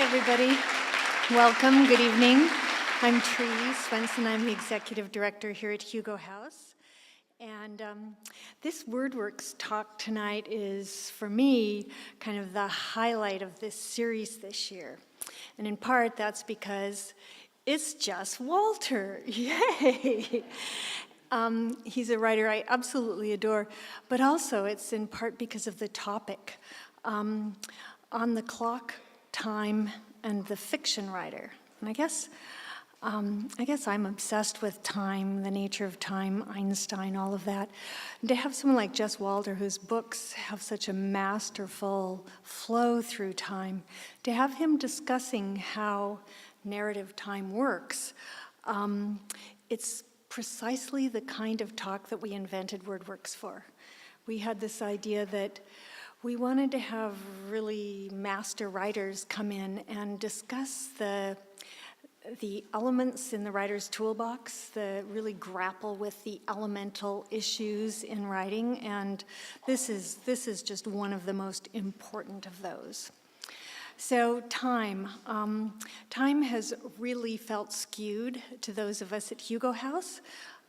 everybody. Welcome, good evening. I'm Tree Swenson. I'm the executive director here at Hugo House. And this WordWorks talk tonight is, for me, kind of the highlight of this series this year. And in part, that's because it's Jess Walter. Yay! He's a writer I absolutely adore, but also it's in part because of the topic. On the clock, time, and the fiction writer. And I guess I'm obsessed with time, the nature of time, Einstein, all of that. And to have someone like Jess Walter, whose books have such a masterful flow through time, to have him discussing how narrative time works, it's precisely the kind of talk that we invented WordWorks for. We had this idea that we wanted to have really master writers come in and discuss the elements in the writer's toolbox, really grapple with the elemental issues in writing, and this is just one of the most important of those. So time has really felt skewed to those of us at Hugo House,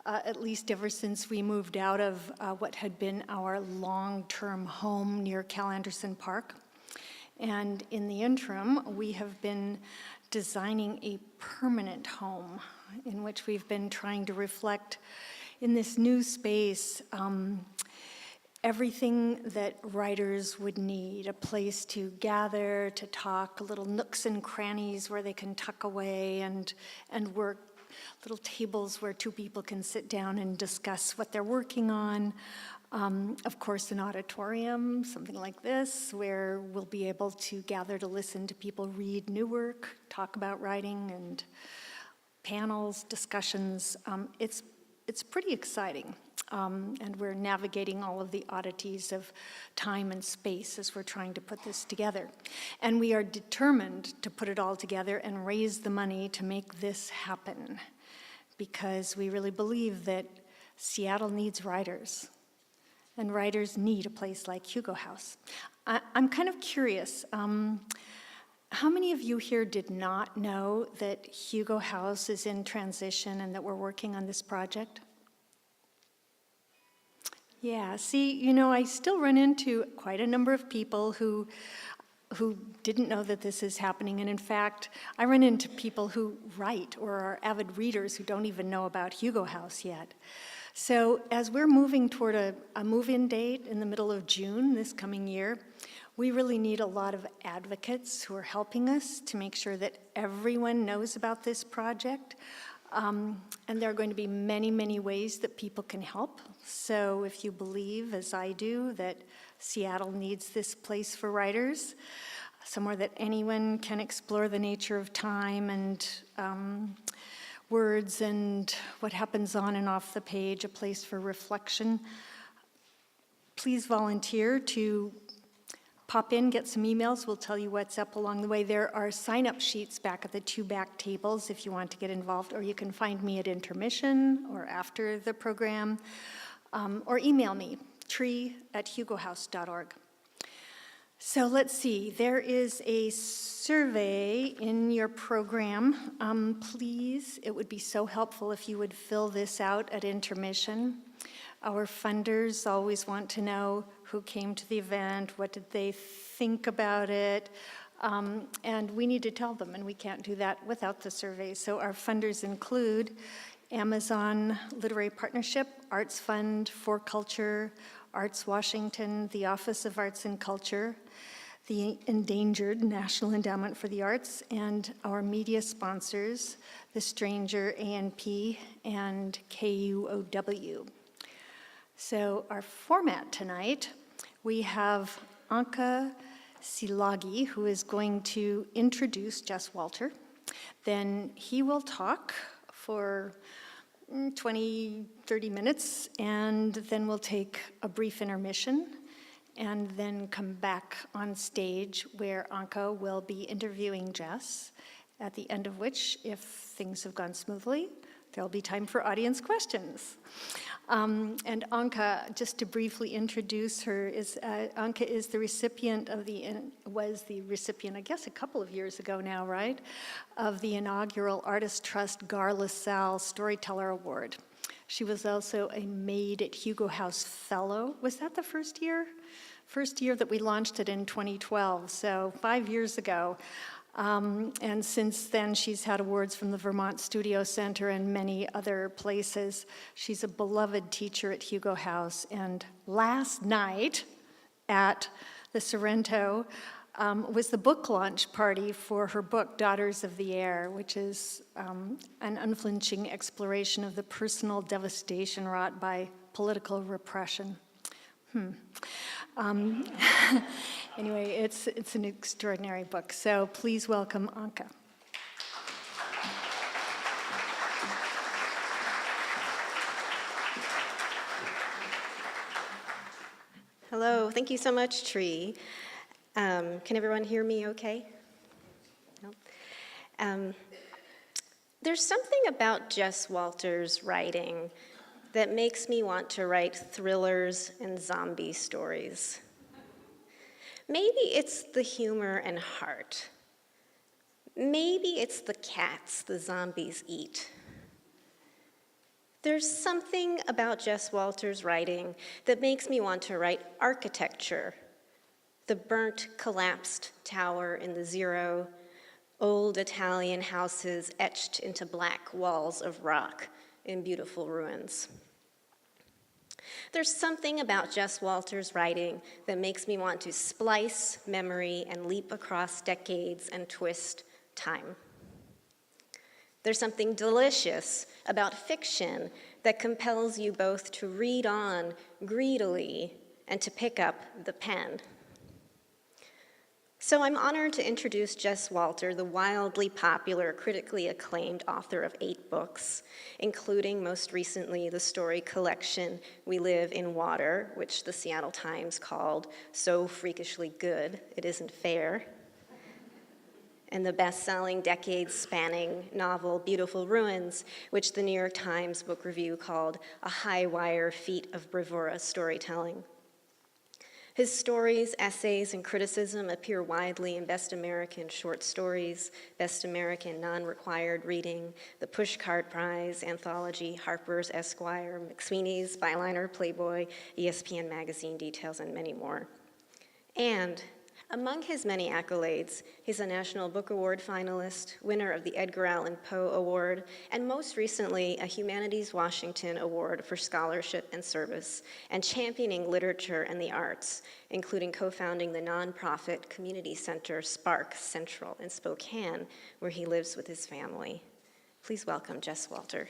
at least ever since we moved out of what had been our long-term home near Cal Anderson Park. And in the interim, we have been designing a permanent home in which we've been trying to reflect in this new space everything that writers would need, a place to gather, to talk, little nooks and crannies where they can tuck away and work, little tables where two people can sit down and discuss what they're working on. Of course, an auditorium, something like this, where we'll be able to gather to listen to people read new work, talk about writing, and panels, discussions. It's pretty exciting. And we're navigating all of the oddities of time and space as we're trying to put this together. And we are determined to put it all together and raise the money to make this happen, because we really believe that Seattle needs writers, and writers need a place like Hugo House. I'm kind of curious, how many of you here did not know that Hugo House is in transition and that we're working on this project? Yeah, see, I still run into quite a number of people who didn't know that this is happening. And in fact, I run into people who write or are avid readers who don't even know about Hugo House yet. So as we're moving toward a move-in date in the middle of June this coming year, we really need a lot of advocates who are helping us to make sure that everyone knows about this project. And there are going to be many, many ways that people can help. So if you believe, as I do, that Seattle needs this place for writers, somewhere that anyone can explore the nature of time and words and what happens on and off the page, a place for reflection, please volunteer to pop in, get some emails. We'll tell you what's up along the way. There are sign-up sheets back at the two back tables if you want to get involved, or you can find me at intermission or after the program, or email me, tree@hugohouse.org. So let's see, there is a survey in your program. Please, it would be so helpful if you would fill this out at intermission. Our funders always want to know who came to the event, what did they think about it, and we need to tell them, and we can't do that without the survey. So our funders include Amazon Literary Partnership, Arts Fund, For Culture, Arts Washington, the Office of Arts and Culture, the Endangered National Endowment for the Arts, and our media sponsors, The Stranger ANP and KUOW. So our format tonight, we have Anca Szilágyi, who is going to introduce Jess Walter. Then he will talk for 20, 30 minutes, and then we'll take a brief intermission, and then come back on stage where Anca will be interviewing Jess, at the end of which, if things have gone smoothly, there'll be time for audience questions. And Anca, just to briefly introduce her, Anca is the recipient of was the recipient, I guess a couple of years ago now, right? Of the inaugural Artist Trust Gar LaSalle Storyteller Award. She was also a Made at Hugo House Fellow. Was that the first year? First year that we launched it in 2012, so 5 years ago. And since then, she's had awards from the Vermont Studio Center and many other places. She's a beloved teacher at Hugo House. And last night at the Sorrento was the book launch party for her book, Daughters of the Air, which is an unflinching exploration of the personal devastation wrought by political repression. Anyway, it's an extraordinary book, so please welcome Anca. Hello, thank you so much, Tree. Can everyone hear me okay? No? There's something about Jess Walter's writing that makes me want to write thrillers and zombie stories. Maybe it's the humor and heart. Maybe it's the cats the zombies eat. There's something about Jess Walter's writing that makes me want to write architecture. The burnt, collapsed tower in the Zero, old Italian houses etched into black walls of rock in beautiful ruins. There's something about Jess Walter's writing that makes me want to splice memory and leap across decades and twist time. There's something delicious about fiction that compels you both to read on greedily and to pick up the pen. So I'm honored to introduce Jess Walter, the wildly popular, critically acclaimed author of 8 books, including most recently the story collection We Live in Water, which the Seattle Times called So Freakishly Good, It Isn't Fair, and the best-selling decades-spanning novel Beautiful Ruins, which the New York Times Book Review called a high-wire feat of bravura storytelling. His stories, essays, and criticism appear widely in Best American Short Stories, Best American Non-Required Reading, the Pushcart Prize, Anthology, Harper's, Esquire, McSweeney's, Byliner, Playboy, ESPN Magazine Details, and many more. And among his many accolades, he's a National Book Award finalist, winner of the Edgar Allan Poe Award, and most recently, a Humanities Washington Award for Scholarship and Service, and championing literature and the arts, including co-founding the nonprofit community center Spark Central in Spokane, where he lives with his family. Please welcome Jess Walter.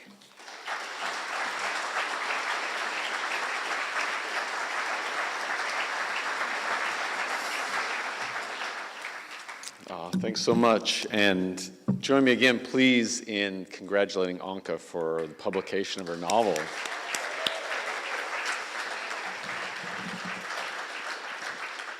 Thanks so much, and join me again, please, in congratulating Anca for the publication of her novel.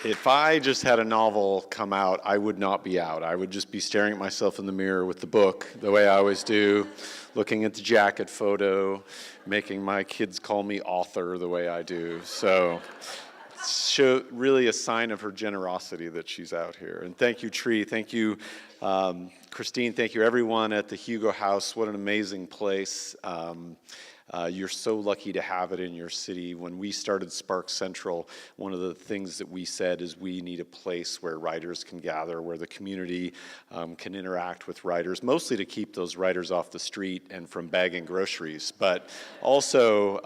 If I just had a novel come out, I would not be out. I would just be staring at myself in the mirror with the book, the way I always do, looking at the jacket photo, making my kids call me author the way I do. So really a sign of her generosity that she's out here. And thank you, Tree. Thank you, Christine. Thank you, everyone at the Hugo House. What an amazing place. You're so lucky to have it in your city. When we started Spark Central, one of the things that we said is we need a place where writers can gather, where the community can interact with writers, mostly to keep those writers off the street and from bagging groceries. But also,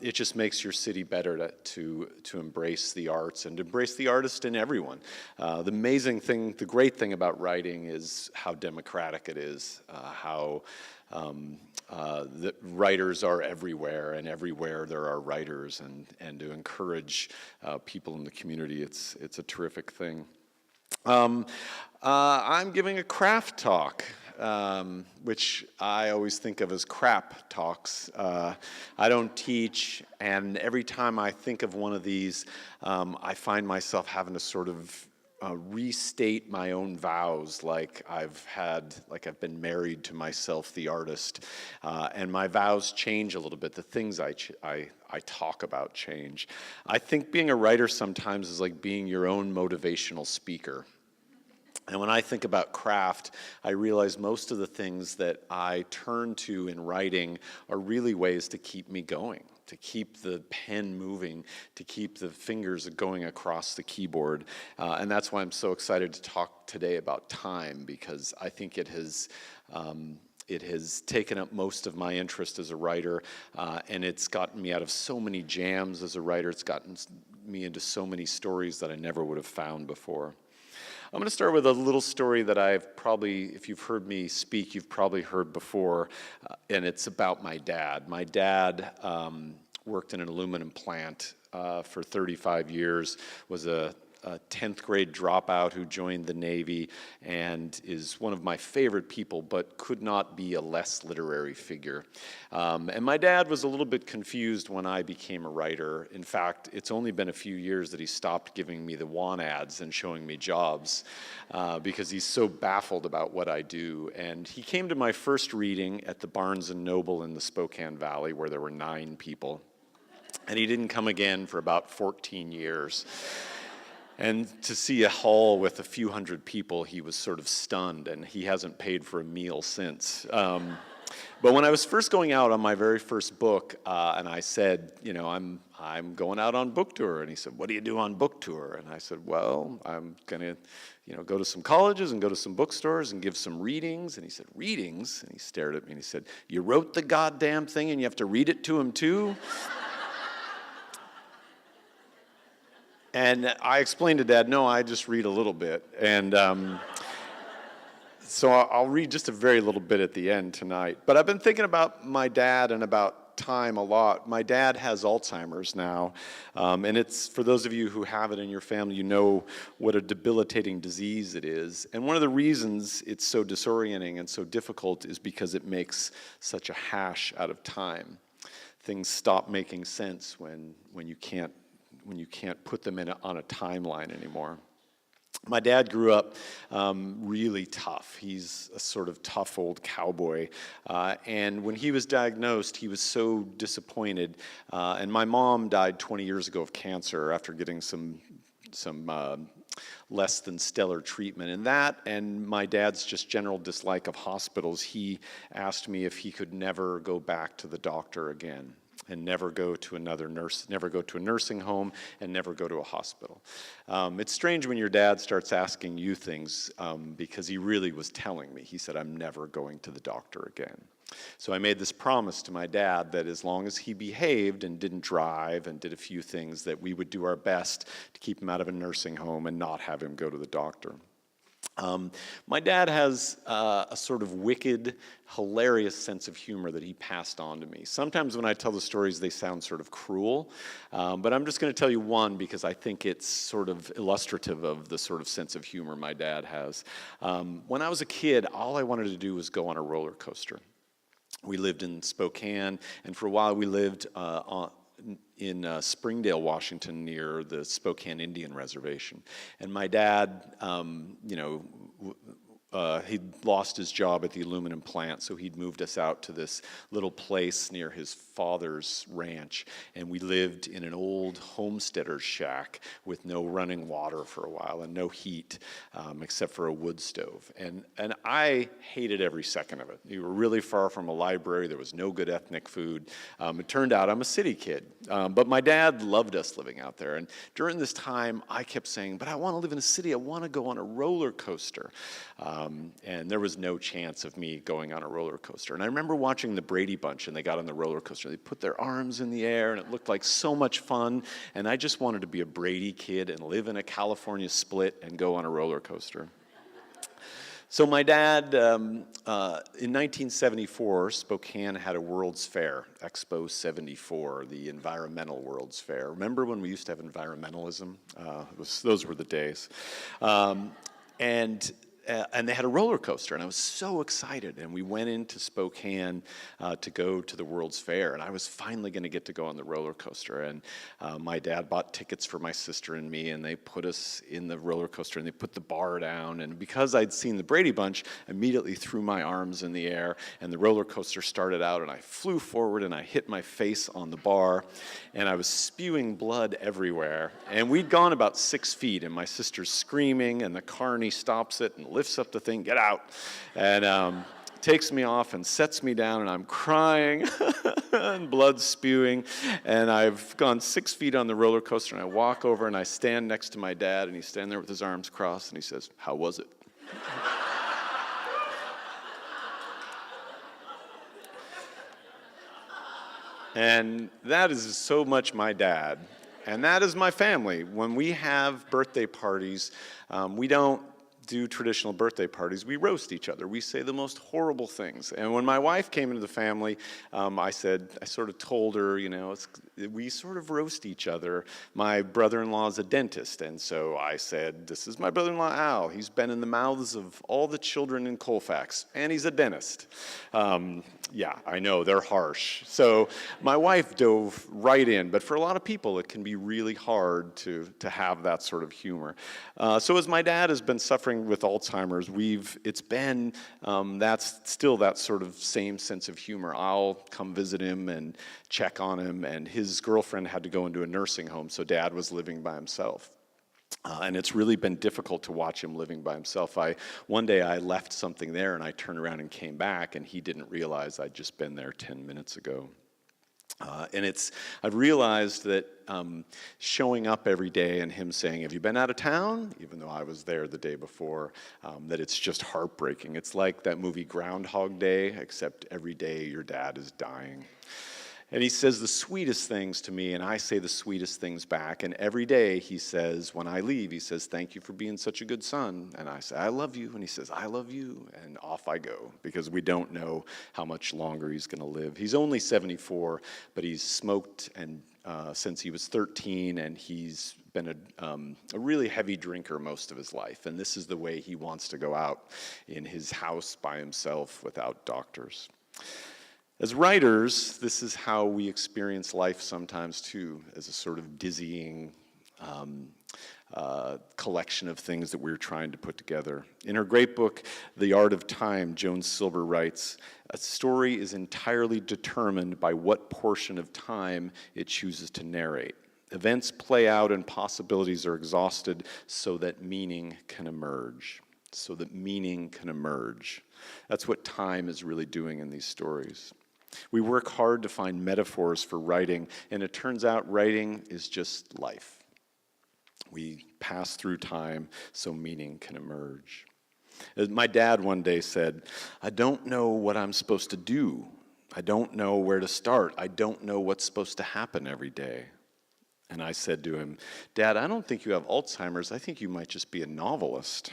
it just makes your city better to embrace the arts and embrace the artist in everyone. The amazing thing, the great thing about writing is how democratic it is, how the writers are everywhere, and everywhere there are writers, and to encourage people in the community, it's a terrific thing. I'm giving a craft talk, which I always think of as crap talks. I don't teach, and every time I think of one of these, I find myself having to sort of restate my own vows like I've been married to myself, the artist. And my vows change a little bit. The things I talk about change. I think being a writer sometimes is like being your own motivational speaker. And when I think about craft, I realize most of the things that I turn to in writing are really ways to keep me going, to keep the pen moving, to keep the fingers going across the keyboard. And that's why I'm so excited to talk today about time, because I think it has taken up most of my interest as a writer, and it's gotten me out of so many jams as a writer. It's gotten me into so many stories that I never would have found before. I'm going to start with a little story that I've probably, if you've heard me speak, you've probably heard before, and it's about my dad. My dad worked in an aluminum plant for 35 years, was a 10th grade dropout who joined the Navy, and is one of my favorite people, but could not be a less literary figure. And my dad was a little bit confused when I became a writer. In fact, it's only been a few years that he stopped giving me the want ads and showing me jobs, because he's so baffled about what I do. And he came to my first reading at the Barnes & Noble in the Spokane Valley, where there were 9 people. And he didn't come again for about 14 years. And to see a hall with a few hundred people, he was sort of stunned, and he hasn't paid for a meal since. But when I was first going out on my very first book, and I said, I'm going out on book tour, and he said, what do you do on book tour? And I said, well, I'm gonna, go to some colleges and go to some bookstores and give some readings. And he said, readings? And he stared at me and he said, you wrote the goddamn thing and you have to read it to him too? And I explained to Dad, no, I just read a little bit. And so I'll read just a very little bit at the end tonight. But I've been thinking about my dad and about time a lot. My dad has Alzheimer's now. And it's, for those of you who have it in your family, you know what a debilitating disease it is. And one of the reasons it's so disorienting and so difficult is because it makes such a hash out of time. Things stop making sense when you can't put them on a timeline anymore. My dad grew up really tough. He's a sort of tough old cowboy. And when he was diagnosed, he was so disappointed. And my mom died 20 years ago of cancer after getting some less than stellar treatment. And that, and my dad's just general dislike of hospitals, he asked me if he could never go back to the doctor again, and never go to never go to a nursing home, and never go to a hospital. It's strange when your dad starts asking you things, because he really was telling me. He said, I'm never going to the doctor again. So I made this promise to my dad that as long as he behaved and didn't drive and did a few things, that we would do our best to keep him out of a nursing home and not have him go to the doctor. My dad has a sort of wicked, hilarious sense of humor that he passed on to me. Sometimes when I tell the stories, they sound sort of cruel, but I'm just going to tell you one because I think it's sort of illustrative of the sort of sense of humor my dad has. When I was a kid, all I wanted to do was go on a roller coaster. We lived in Spokane, and for a while we lived in Springdale, Washington, near the Spokane Indian Reservation. And my dad, he'd lost his job at the aluminum plant, so he'd moved us out to this little place near his father's ranch, and we lived in an old homesteader's shack with no running water for a while and no heat, except for a wood stove. And I hated every second of it. We were really far from a library. There was no good ethnic food. It turned out I'm a city kid, but my dad loved us living out there. And during this time, I kept saying, but I want to live in a city. I want to go on a roller coaster. And there was no chance of me going on a roller coaster. And I remember watching the Brady Bunch, and they got on the roller coaster. They put their arms in the air, and it looked like so much fun. And I just wanted to be a Brady kid and live in a California split and go on a roller coaster. So my dad, in 1974, Spokane had a World's Fair, Expo 74, the environmental World's Fair. Remember when we used to have environmentalism? Those were the days. And and they had a roller coaster, and I was so excited. And we went into Spokane to go to the World's Fair, and I was finally going to get to go on the roller coaster. And my dad bought tickets for my sister and me, and they put us in the roller coaster, and they put the bar down. And because I'd seen the Brady Bunch, I immediately threw my arms in the air, and the roller coaster started out, and I flew forward, and I hit my face on the bar, and I was spewing blood everywhere. And we'd gone about 6 feet, and my sister's screaming, and the carny stops it and lifts up the thing, get out, and takes me off and sets me down, and I'm crying and blood spewing, and I've gone 6 feet on the roller coaster, and I walk over and I stand next to my dad, and he's standing there with his arms crossed, and he says, "How was it?" And that is so much my dad, and that is my family. When we have birthday parties, we don't do traditional birthday parties. We roast each other. We say the most horrible things. And when my wife came into the family, I sort of told her, we sort of roast each other. My brother-in-law is a dentist, and so I said, "This is my brother-in-law Al. He's been in the mouths of all the children in Colfax, and he's a dentist." Yeah, I know, they're harsh. So my wife dove right in, but for a lot of people, it can be really hard to have that sort of humor. So as my dad has been suffering with Alzheimer's, it's been that's still that sort of same sense of humor. I'll come visit him and check on him, and his girlfriend had to go into a nursing home, so Dad was living by himself. And it's really been difficult to watch him living by himself. One day I left something there, and I turned around and came back, and he didn't realize I'd just been there 10 minutes ago. I've realized that showing up every day and him saying, "Have you been out of town?" even though I was there the day before, that it's just heartbreaking. It's like that movie Groundhog Day, except every day your dad is dying. And he says the sweetest things to me, and I say the sweetest things back. And every day he says, when I leave, he says, "Thank you for being such a good son." And I say, "I love you." And he says, "I love you." And off I go, because we don't know how much longer he's going to live. He's only 74, but he's smoked since he was 13, and he's been a really heavy drinker most of his life. And this is the way he wants to go out, in his house by himself without doctors. As writers, this is how we experience life sometimes too, as a sort of dizzying collection of things that we're trying to put together. In her great book, The Art of Time, Joan Silber writes, "A story is entirely determined by what portion of time it chooses to narrate. Events play out and possibilities are exhausted so that meaning can emerge." So that meaning can emerge. That's what time is really doing in these stories. We work hard to find metaphors for writing, and it turns out writing is just life. We pass through time so meaning can emerge. As my dad one day said, "I don't know what I'm supposed to do. I don't know where to start. I don't know what's supposed to happen every day." And I said to him, "Dad, I don't think you have Alzheimer's. I think you might just be a novelist."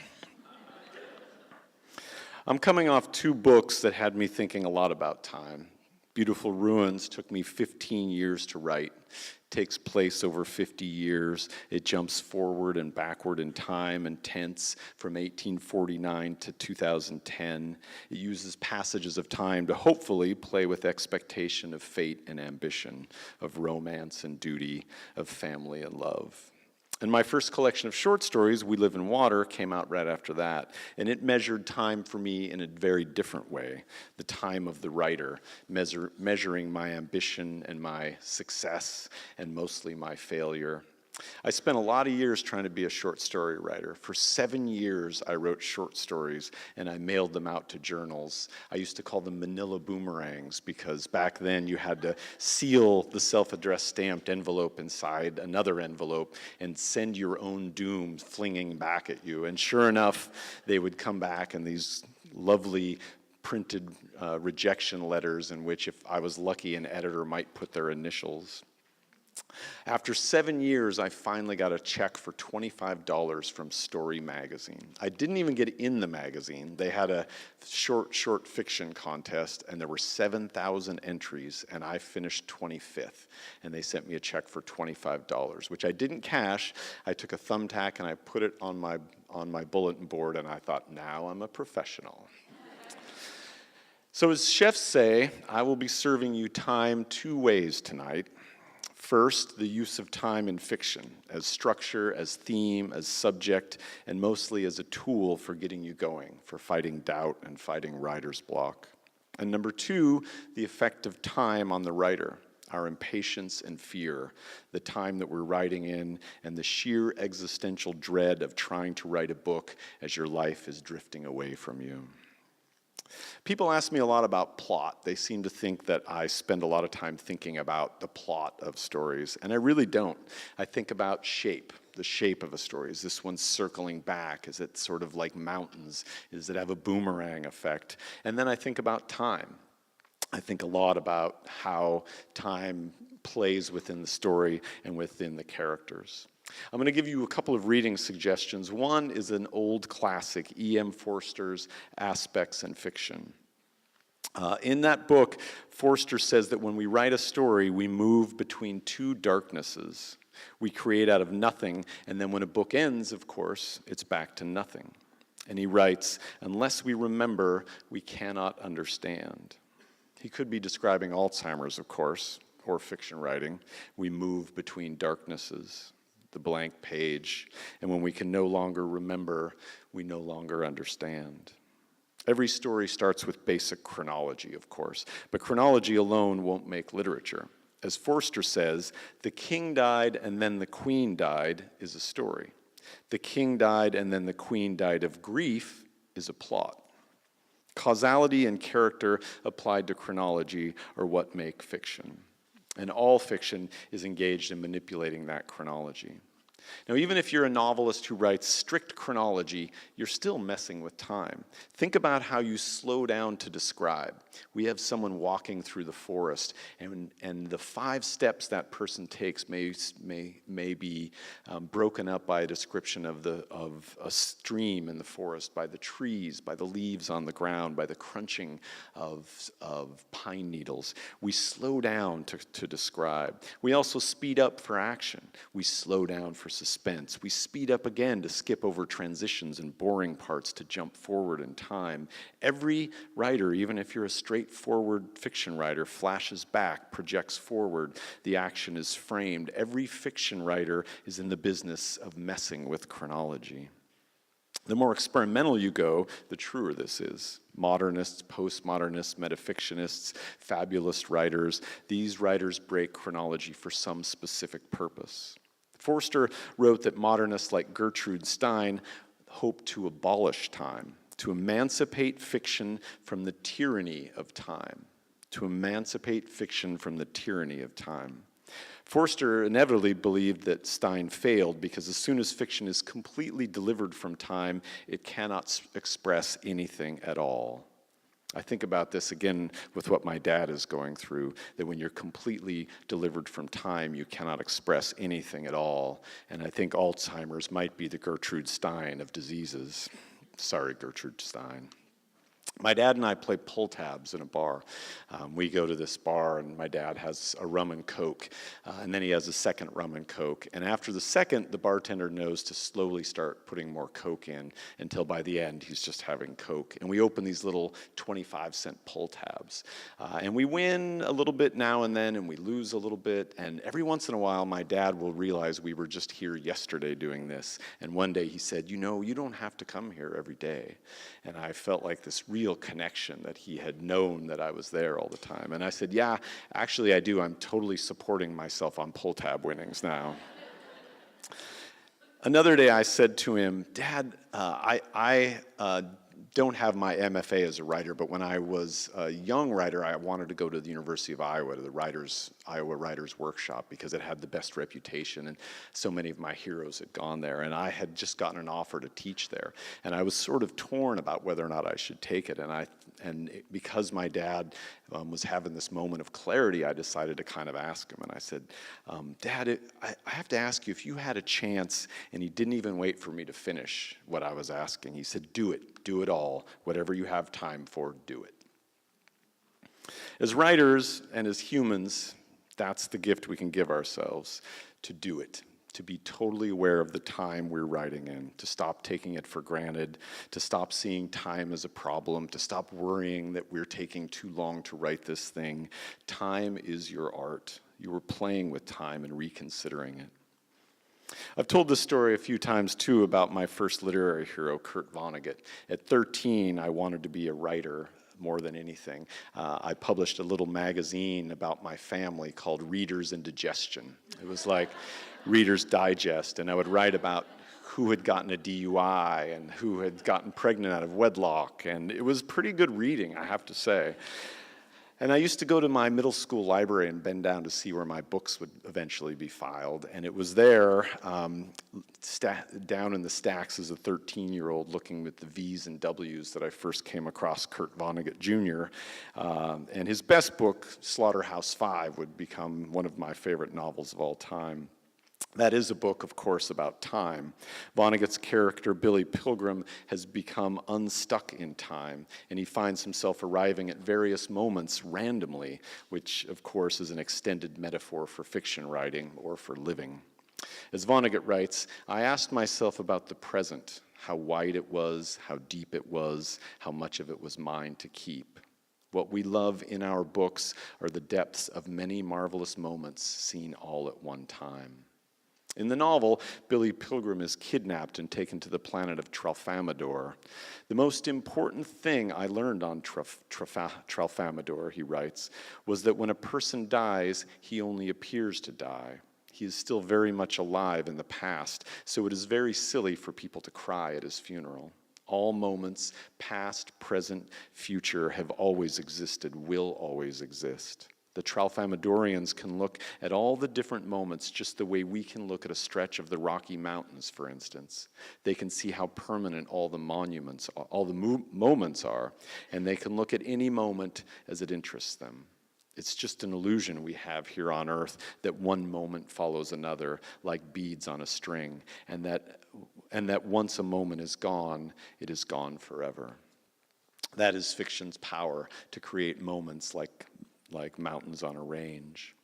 I'm coming off 2 books that had me thinking a lot about time. Beautiful Ruins took me 15 years to write. It takes place over 50 years. It jumps forward and backward in time and tense from 1849 to 2010. It uses passages of time to hopefully play with expectation of fate and ambition, of romance and duty, of family and love. And my first collection of short stories, We Live in Water, came out right after that. And it measured time for me in a very different way. The time of the writer, measuring my ambition and my success, and mostly my failure. I spent a lot of years trying to be a short story writer. For 7 years, I wrote short stories, and I mailed them out to journals. I used to call them manila boomerangs, because back then you had to seal the self-addressed stamped envelope inside another envelope and send your own doom flinging back at you. And sure enough, they would come back in these lovely printed rejection letters in which, if I was lucky, an editor might put their initials. After 7 years, I finally got a check for $25 from Story magazine. I didn't even get in the magazine. They had a short fiction contest, and there were 7,000 entries, and I finished 25th. And they sent me a check for $25, which I didn't cash. I took a thumbtack and I put it on my bulletin board, and I thought, now I'm a professional. So as chefs say, I will be serving you time 2 ways tonight. First, the use of time in fiction as structure, as theme, as subject, and mostly as a tool for getting you going, for fighting doubt and fighting writer's block. And number 2, the effect of time on the writer, our impatience and fear, the time that we're writing in, and the sheer existential dread of trying to write a book as your life is drifting away from you. People ask me a lot about plot. They seem to think that I spend a lot of time thinking about the plot of stories, and I really don't. I think about shape, the shape of a story. Is this one circling back? Is it sort of like mountains? Does it have a boomerang effect? And then I think about time. I think a lot about how time plays within the story and within the characters. I'm going to give you a couple of reading suggestions. One is an old classic, E.M. Forster's Aspects in Fiction. In that book, Forster says that when we write a story, we move between 2 darknesses. We create out of nothing, and then when a book ends, of course, it's back to nothing. And he writes, unless we remember, we cannot understand. He could be describing Alzheimer's, of course, or fiction writing. We move between darknesses, the blank page, and when we can no longer remember, we no longer understand. Every story starts with basic chronology, of course, but chronology alone won't make literature. As Forster says, the king died and then the queen died is a story. The king died and then the queen died of grief is a plot. Causality and character applied to chronology are what make fiction. And all fiction is engaged in manipulating that chronology. Now, even if you're a novelist who writes strict chronology, you're still messing with time. Think about how you slow down to describe. We have someone walking through the forest, and the 5 steps that person takes may be broken up by a description of a stream in the forest, by the trees, by the leaves on the ground, by the crunching of pine needles. We slow down to describe. We also speed up for action. We slow down for suspense. We speed up again to skip over transitions and boring parts to jump forward in time. Every writer, even if you're a straightforward fiction writer, flashes back, projects forward. The action is framed. Every fiction writer is in the business of messing with chronology. The more experimental you go, the truer this is. Modernists, postmodernists, metafictionists, fabulous writers, these writers break chronology for some specific purpose. Forster wrote that modernists like Gertrude Stein hope to abolish time, to emancipate fiction from the tyranny of time, to emancipate fiction from the tyranny of time. Forster inevitably believed that Stein failed because as soon as fiction is completely delivered from time, it cannot express anything at all. I think about this again with what my dad is going through, that when you're completely delivered from time, you cannot express anything at all. And I think Alzheimer's might be the Gertrude Stein of diseases. Sorry, Gertrude Stein. My dad and I play pull tabs in a bar. We go to this bar, and my dad has a rum and Coke, and then he has a second rum and Coke. And after the second, the bartender knows to slowly start putting more Coke in until by the end, he's just having Coke. And we open these little 25-cent pull tabs. And we win a little bit now and then, and we lose a little bit. And every once in a while, my dad will realize we were just here yesterday doing this. And one day he said, you know, you don't have to come here every day. And I felt like this real connection that he had known that I was there all the time. And I said, yeah, actually I do. I'm totally supporting myself on pull tab winnings now. Another day I said to him, Dad, I don't have my MFA as a writer, but when I was a young writer, I wanted to go to the University of Iowa, to the Iowa Writers Workshop, because it had the best reputation, and so many of my heroes had gone there, and I had just gotten an offer to teach there. And I was sort of torn about whether or not I should take it, because my dad was having this moment of clarity, I decided to kind of ask him, and I said, Dad, I have to ask you, if you had a chance, and he didn't even wait for me to finish what I was asking, he said, do it all, whatever you have time for, do it. As writers and as humans, that's the gift we can give ourselves, to do it, to be totally aware of the time we're writing in, to stop taking it for granted, to stop seeing time as a problem, to stop worrying that we're taking too long to write this thing. Time is your art. You are playing with time and reconsidering it. I've told this story a few times, too, about my first literary hero, Kurt Vonnegut. At 13, I wanted to be a writer more than anything. I published a little magazine about my family called Reader's Indigestion. It was like Reader's Digest, and I would write about who had gotten a DUI and who had gotten pregnant out of wedlock, and it was pretty good reading, I have to say. And I used to go to my middle school library and bend down to see where my books would eventually be filed. And it was there, down in the stacks as a 13-year-old, looking at the V's and W's, that I first came across Kurt Vonnegut Jr. And his best book, Slaughterhouse-Five, would become one of my favorite novels of all time. That is a book, of course, about time. Vonnegut's character, Billy Pilgrim, has become unstuck in time, and he finds himself arriving at various moments randomly, which, of course, is an extended metaphor for fiction writing or for living. As Vonnegut writes, I asked myself about the present, how wide it was, how deep it was, how much of it was mine to keep. What we love in our books are the depths of many marvelous moments seen all at one time. In the novel, Billy Pilgrim is kidnapped and taken to the planet of Tralfamadore. The most important thing I learned on Tralfamadore, he writes, was that when a person dies, he only appears to die. He is still very much alive in the past, so it is very silly for people to cry at his funeral. All moments, past, present, future, have always existed, will always exist. The Tralfamadorians can look at all the different moments just the way we can look at a stretch of the Rocky Mountains, for instance. They can see how permanent all the monuments, all the moments are, and they can look at any moment as it interests them. It's just an illusion we have here on earth that one moment follows another like beads on a string, and that once a moment is gone, it is gone forever. That is fiction's power, to create moments like mountains on a range.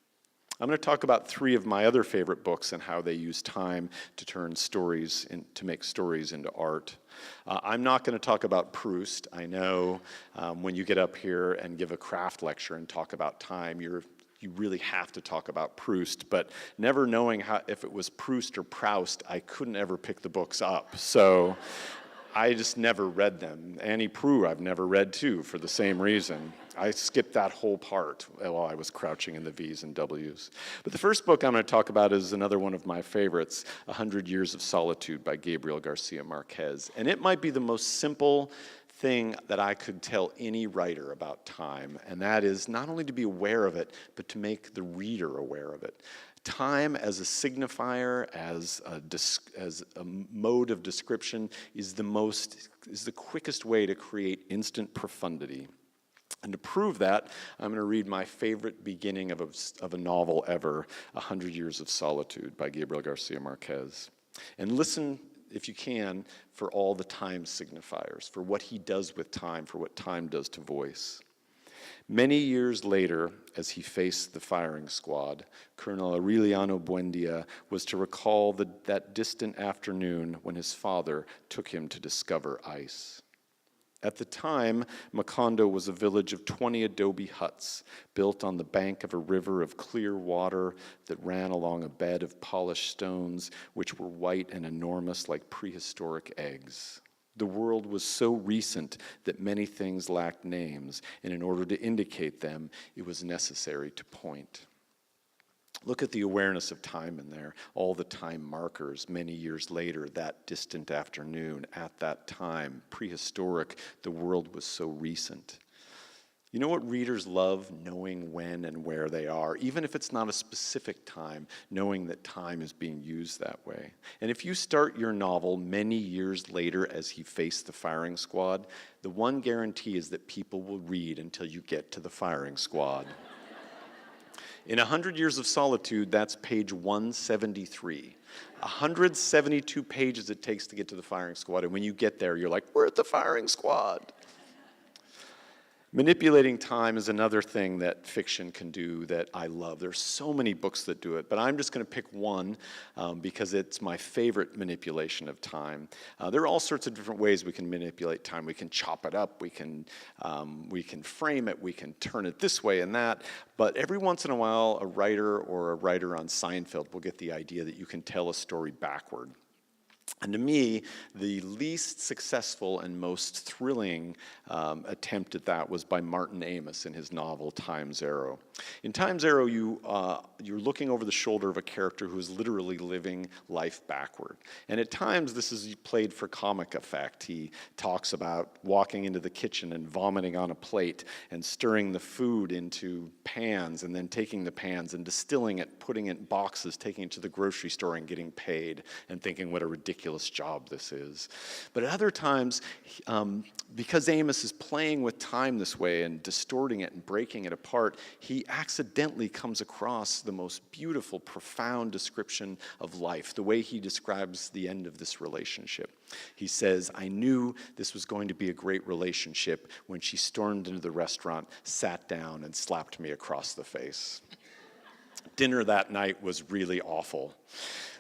I'm going to talk about three of my other favorite books and how they use time to turn stories, to make stories into art. I'm not going to talk about Proust. I know when you get up here and give a craft lecture and talk about time, you really have to talk about Proust, but never knowing if it was Proust or Proust, I couldn't ever pick the books up. So I just never read them. Annie Proulx I've never read too, for the same reason. I skipped that whole part while I was crouching in the V's and W's. But the first book I'm going to talk about is another one of my favorites, 100 Years of Solitude by Gabriel Garcia Marquez. And it might be the most simple thing that I could tell any writer about time, and that is not only to be aware of it, but to make the reader aware of it. Time as a signifier, as a mode of description, is the quickest way to create instant profundity. And to prove that, I'm going to read my favorite beginning of a novel ever, 100 Years of Solitude by Gabriel Garcia Marquez. And listen, if you can, for all the time signifiers, for what he does with time, for what time does to voice. Many years later, as he faced the firing squad, Colonel Aureliano Buendia was to recall that distant afternoon when his father took him to discover ice. At the time, Macondo was a village of 20 adobe huts built on the bank of a river of clear water that ran along a bed of polished stones which were white and enormous like prehistoric eggs. The world was so recent that many things lacked names, and in order to indicate them, it was necessary to point. Look at the awareness of time in there, all the time markers many years later, that distant afternoon, at that time, prehistoric, the world was so recent. You know what readers love? Knowing when and where they are, even if it's not a specific time, knowing that time is being used that way. And if you start your novel many years later as he faced the firing squad, the one guarantee is that people will read until you get to the firing squad. In 100 Years of Solitude, that's page 173. 172 pages it takes to get to the firing squad, and when you get there, you're like, we're at the firing squad. Manipulating time is another thing that fiction can do that I love. There's so many books that do it, but I'm just going to pick one because it's my favorite manipulation of time. There are all sorts of different ways we can manipulate time. We can chop it up, we can frame it, we can turn it this way and that, but every once in a while, a writer on Seinfeld will get the idea that you can tell a story backward. And to me, the least successful and most thrilling attempt at that was by Martin Amis in his novel Time's Arrow. In Time's Arrow, you're looking over the shoulder of a character who is literally living life backward. And at times, this is played for comic effect. He talks about walking into the kitchen and vomiting on a plate and stirring the food into pans and then taking the pans and distilling it, putting it in boxes, taking it to the grocery store and getting paid and thinking what a ridiculous job this is. But at other times, because Amos is playing with time this way and distorting it and breaking it apart, he accidentally comes across the most beautiful, profound description of life, the way he describes the end of this relationship. He says, I knew this was going to be a great relationship when she stormed into the restaurant, sat down, and slapped me across the face. Dinner that night was really awful.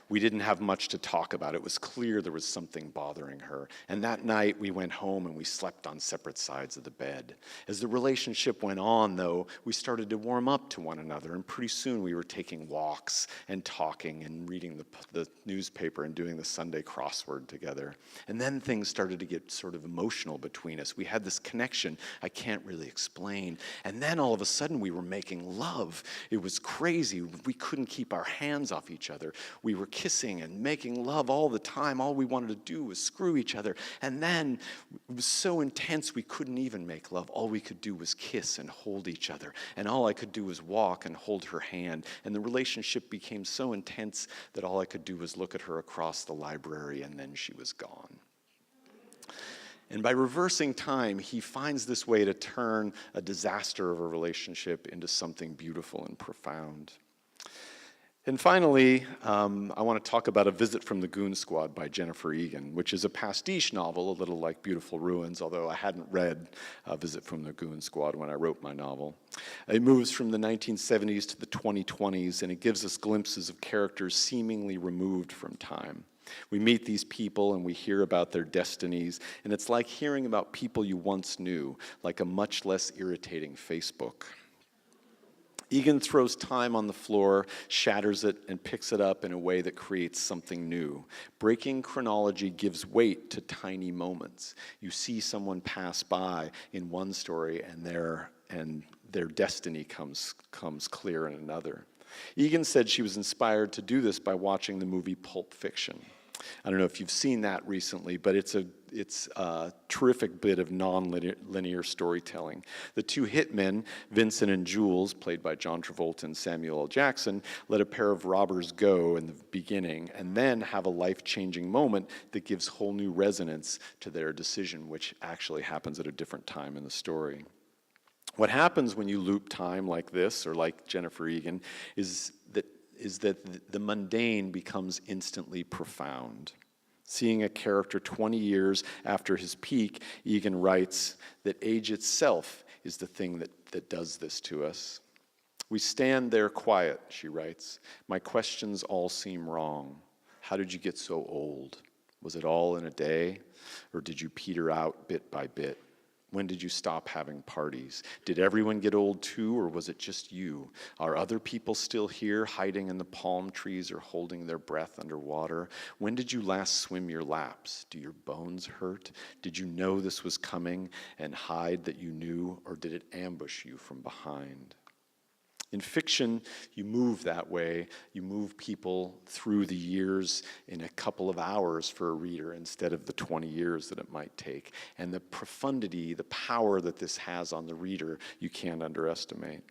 We didn't have much to talk about. It was clear there was something bothering her. And that night, we went home and we slept on separate sides of the bed. As the relationship went on, though, we started to warm up to one another. And pretty soon, we were taking walks and talking and reading the newspaper and doing the Sunday crossword together. And then things started to get sort of emotional between us. We had this connection I can't really explain. And then all of a sudden, we were making love. It was crazy. We couldn't keep our hands off each other. We were kissing and making love all the time. All we wanted to do was screw each other. And then it was so intense we couldn't even make love. All we could do was kiss and hold each other. And all I could do was walk and hold her hand. And the relationship became so intense that all I could do was look at her across the library, and then she was gone. And by reversing time, he finds this way to turn a disaster of a relationship into something beautiful and profound. And finally, I want to talk about A Visit from the Goon Squad by Jennifer Egan, which is a pastiche novel, a little like Beautiful Ruins, although I hadn't read A Visit from the Goon Squad when I wrote my novel. It moves from the 1970s to the 2020s, and it gives us glimpses of characters seemingly removed from time. We meet these people and we hear about their destinies, and it's like hearing about people you once knew, like a much less irritating Facebook. Egan throws time on the floor, shatters it, and picks it up in a way that creates something new. Breaking chronology gives weight to tiny moments. You see someone pass by in one story, and their destiny comes clear in another. Egan said she was inspired to do this by watching the movie Pulp Fiction. I don't know if you've seen that recently, but it's a terrific bit of non-linear storytelling. The two hitmen, Vincent and Jules, played by John Travolta and Samuel L. Jackson, let a pair of robbers go in the beginning and then have a life-changing moment that gives whole new resonance to their decision, which actually happens at a different time in the story. What happens when you loop time like this, or like Jennifer Egan, is that the mundane becomes instantly profound. Seeing a character 20 years after his peak, Egan writes that age itself is the thing that does this to us. We stand there quiet, she writes. My questions all seem wrong. How did you get so old? Was it all in a day? Or did you peter out bit by bit? When did you stop having parties? Did everyone get old too, or was it just you? Are other people still here, hiding in the palm trees or holding their breath underwater? When did you last swim your laps? Do your bones hurt? Did you know this was coming and hide that you knew, or did it ambush you from behind? In fiction, you move that way. You move people through the years in a couple of hours for a reader instead of the 20 years that it might take. And the profundity, the power that this has on the reader, you can't underestimate.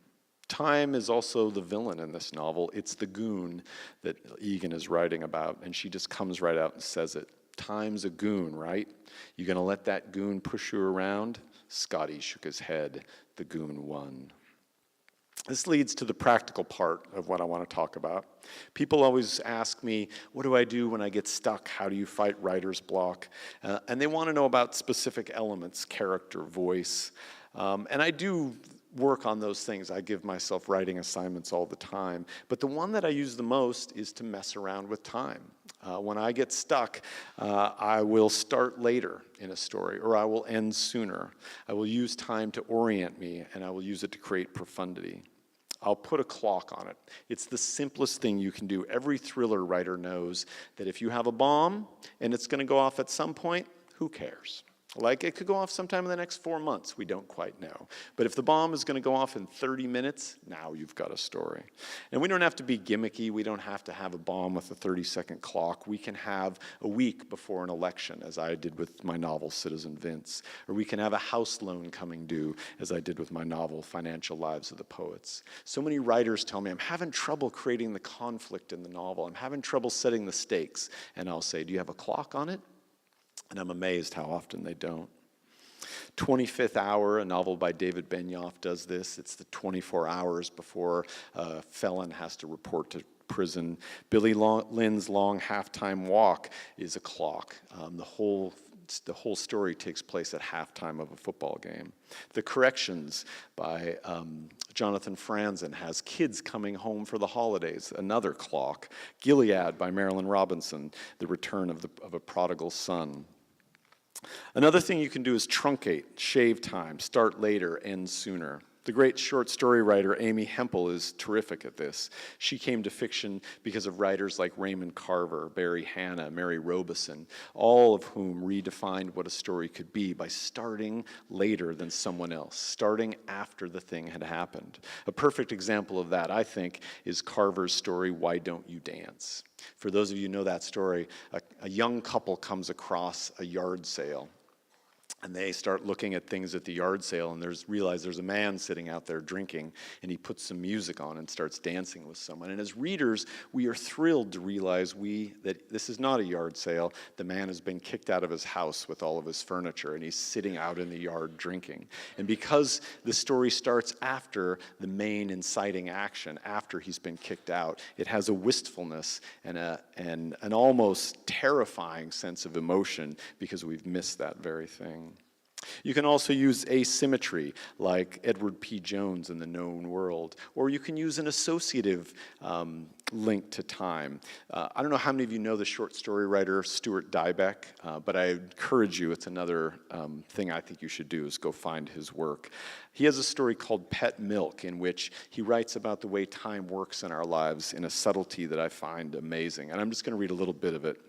Time is also the villain in this novel. It's the goon that Egan is writing about, and she just comes right out and says it. Time's a goon, right? You gonna let that goon push you around? Scotty shook his head. The goon won. This leads to the practical part of what I want to talk about. People always ask me, what do I do when I get stuck? How do you fight writer's block? And they want to know about specific elements, character, voice. And I do work on those things. I give myself writing assignments all the time. But the one that I use the most is to mess around with time. When I get stuck, I will start later in a story, or I will end sooner. I will use time to orient me, and I will use it to create profundity. I'll put a clock on it. It's the simplest thing you can do. Every thriller writer knows that if you have a bomb and it's going to go off at some point, who cares? Like, it could go off sometime in the next 4 months. We don't quite know. But if the bomb is going to go off in 30 minutes, now you've got a story. And we don't have to be gimmicky. We don't have to have a bomb with a 30-second clock. We can have a week before an election, as I did with my novel, Citizen Vince. Or we can have a house loan coming due, as I did with my novel, Financial Lives of the Poets. So many writers tell me, I'm having trouble creating the conflict in the novel. I'm having trouble setting the stakes. And I'll say, do you have a clock on it? And I'm amazed how often they don't. 25th Hour, a novel by David Benioff, does this. It's the 24 hours before a felon has to report to prison. Billy Lynn's Long Halftime Walk is a clock. The whole story takes place at halftime of a football game. The Corrections by Jonathan Franzen has kids coming home for the holidays, another clock. Gilead by Marilyn Robinson, the return of a prodigal son. Another thing you can do is truncate, shave time, start later, end sooner. The great short story writer Amy Hempel is terrific at this. She came to fiction because of writers like Raymond Carver, Barry Hannah, Mary Robeson, all of whom redefined what a story could be by starting later than someone else, starting after the thing had happened. A perfect example of that, I think, is Carver's story, Why Don't You Dance? For those of you who know that story, a young couple comes across a yard sale. And they start looking at things at the yard sale and realize there's a man sitting out there drinking, and he puts some music on and starts dancing with someone. And as readers, we are thrilled to realize that this is not a yard sale. The man has been kicked out of his house with all of his furniture, and he's sitting out in the yard drinking. And because the story starts after the main inciting action, after he's been kicked out, it has a wistfulness and an almost terrifying sense of emotion because we've missed that very thing. You can also use asymmetry, like Edward P. Jones in The Known World, or you can use an associative link to time. I don't know how many of you know the short story writer Stuart Dybek, but I encourage you, it's another thing I think you should do, is go find his work. He has a story called Pet Milk, in which he writes about the way time works in our lives in a subtlety that I find amazing. And I'm just going to read a little bit of it.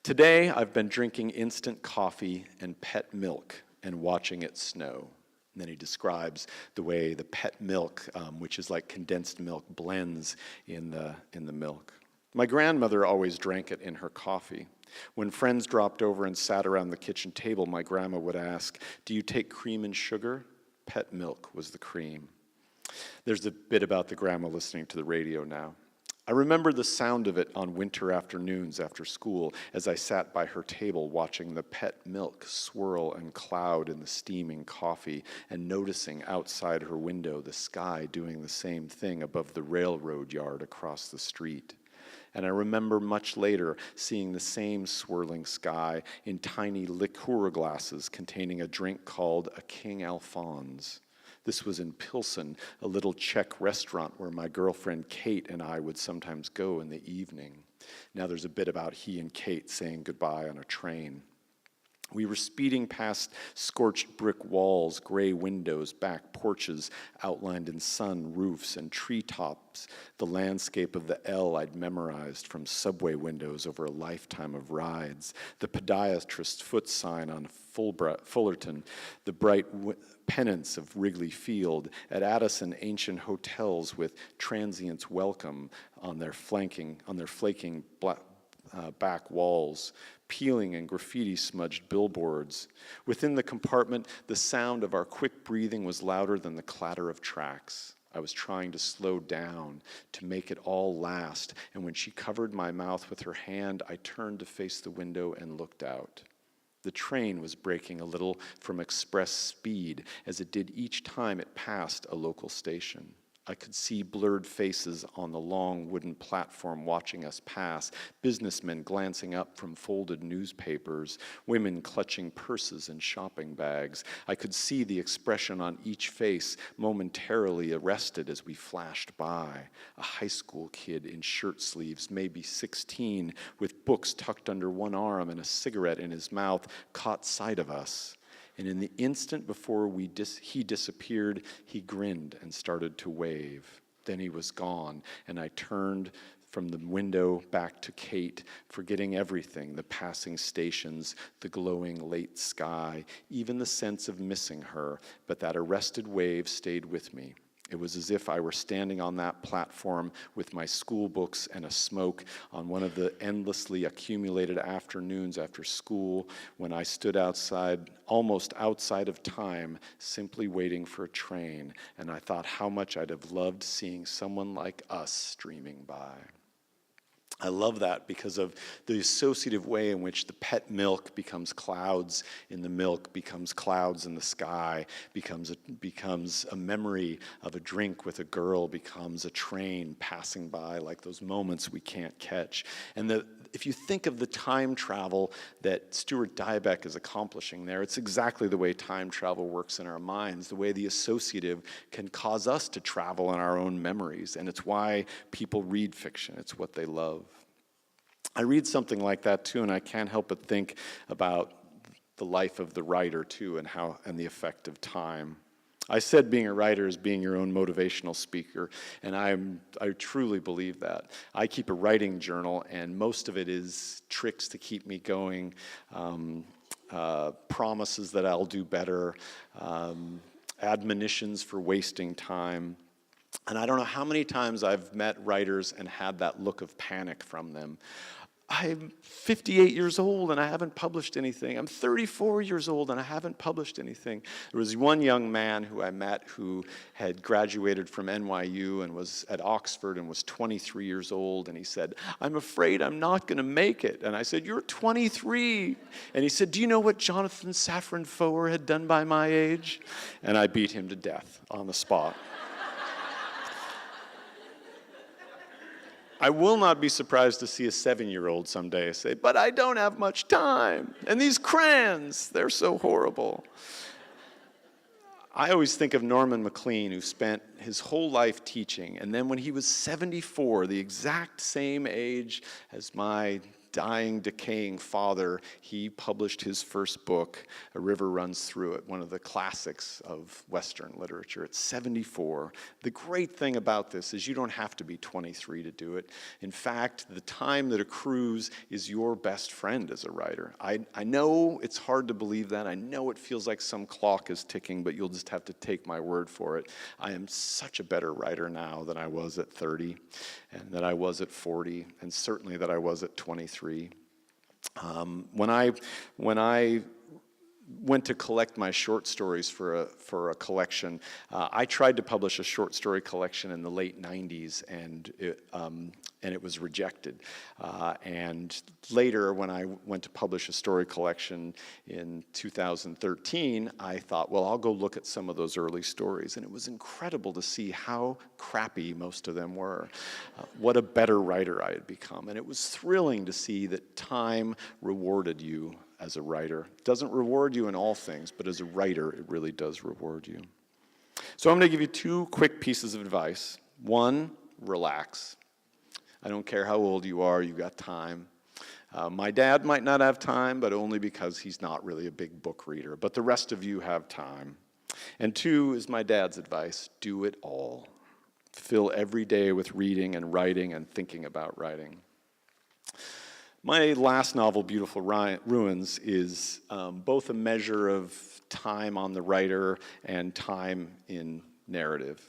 Today, I've been drinking instant coffee and pet milk and watching it snow. And then he describes the way the pet milk, which is like condensed milk, blends in the milk. My grandmother always drank it in her coffee. When friends dropped over and sat around the kitchen table, my grandma would ask, "Do you take cream and sugar?" Pet milk was the cream. There's a bit about the grandma listening to the radio now. I remember the sound of it on winter afternoons after school as I sat by her table watching the pet milk swirl and cloud in the steaming coffee and noticing outside her window the sky doing the same thing above the railroad yard across the street. And I remember much later seeing the same swirling sky in tiny liqueur glasses containing a drink called a KingAlphonse. This was in Pilsen, a little Czech restaurant where my girlfriend Kate and I would sometimes go in the evening. Now there's a bit about he and Kate saying goodbye on a train. We were speeding past scorched brick walls, gray windows, back porches outlined in sun, roofs, and treetops, the landscape of the L I'd memorized from subway windows over a lifetime of rides, the podiatrist's foot sign on Fullerton, the bright pennants of Wrigley Field, at Addison ancient hotels with transients welcome on their flaking back walls, peeling and graffiti-smudged billboards. Within the compartment, the sound of our quick breathing was louder than the clatter of tracks. I was trying to slow down, to make it all last, and when she covered my mouth with her hand, I turned to face the window and looked out. The train was braking a little from express speed, as it did each time it passed a local station. I could see blurred faces on the long wooden platform watching us pass, businessmen glancing up from folded newspapers, women clutching purses and shopping bags. I could see the expression on each face momentarily arrested as we flashed by. A high school kid in shirt sleeves, maybe 16, with books tucked under one arm and a cigarette in his mouth, caught sight of us. And in the instant before he disappeared, he grinned and started to wave. Then he was gone, and I turned from the window back to Kate, forgetting everything, the passing stations, the glowing late sky, even the sense of missing her, but that arrested wave stayed with me. It was as if I were standing on that platform with my school books and a smoke on one of the endlessly accumulated afternoons after school when I stood outside, almost outside of time, simply waiting for a train, and I thought how much I'd have loved seeing someone like us streaming by. I love that because of the associative way in which the pet milk becomes clouds in the milk, becomes clouds in the sky, becomes a memory of a drink with a girl, becomes a train passing by, like those moments we can't catch. And if you think of the time travel that Stuart Diebeck is accomplishing there, it's exactly the way time travel works in our minds, the way the associative can cause us to travel in our own memories. And it's why people read fiction. It's what they love. I read something like that too, and I can't help but think about the life of the writer too, and the effect of time. I said being a writer is being your own motivational speaker, and I truly believe that. I keep a writing journal, and most of it is tricks to keep me going, promises that I'll do better, admonitions for wasting time. And I don't know how many times I've met writers and had that look of panic from them. I'm 58 years old and I haven't published anything. I'm 34 years old and I haven't published anything. There was one young man who I met who had graduated from NYU and was at Oxford and was 23 years old, and he said, "I'm afraid I'm not going to make it." And I said, "You're 23. And he said, "Do you know what Jonathan Safran Foer had done by my age?" And I beat him to death on the spot. I will not be surprised to see a 7-year-old someday say, "But I don't have much time. And these crayons, they're so horrible." I always think of Norman MacLean, who spent his whole life teaching. And then when he was 74, the exact same age as my dying, decaying father, he published his first book, A River Runs Through It, one of the classics of Western literature at 74. The great thing about this is you don't have to be 23 to do it. In fact, the time that accrues is your best friend as a writer. I know it's hard to believe that. I know it feels like some clock is ticking, but you'll just have to take my word for it. I am such a better writer now than I was at 30, and that I was at 40, and certainly that I was at 23. When I went to collect my short stories for a collection, I tried to publish a short story collection in the late 90s, and it was rejected. And later, when I went to publish a story collection in 2013, I thought, well, I'll go look at some of those early stories. And it was incredible to see how crappy most of them were. What a better writer I had become. And it was thrilling to see that time rewarded you as a writer. It doesn't reward you in all things, but as a writer, it really does reward you. So I'm going to give you 2 quick pieces of advice. 1, relax. I don't care how old you are, you've got time. My dad might not have time, but only because he's not really a big book reader. But the rest of you have time. And 2 is my dad's advice: do it all. Fill every day with reading and writing and thinking about writing. My last novel, Beautiful Ruins, is both a measure of time on the writer and time in narrative.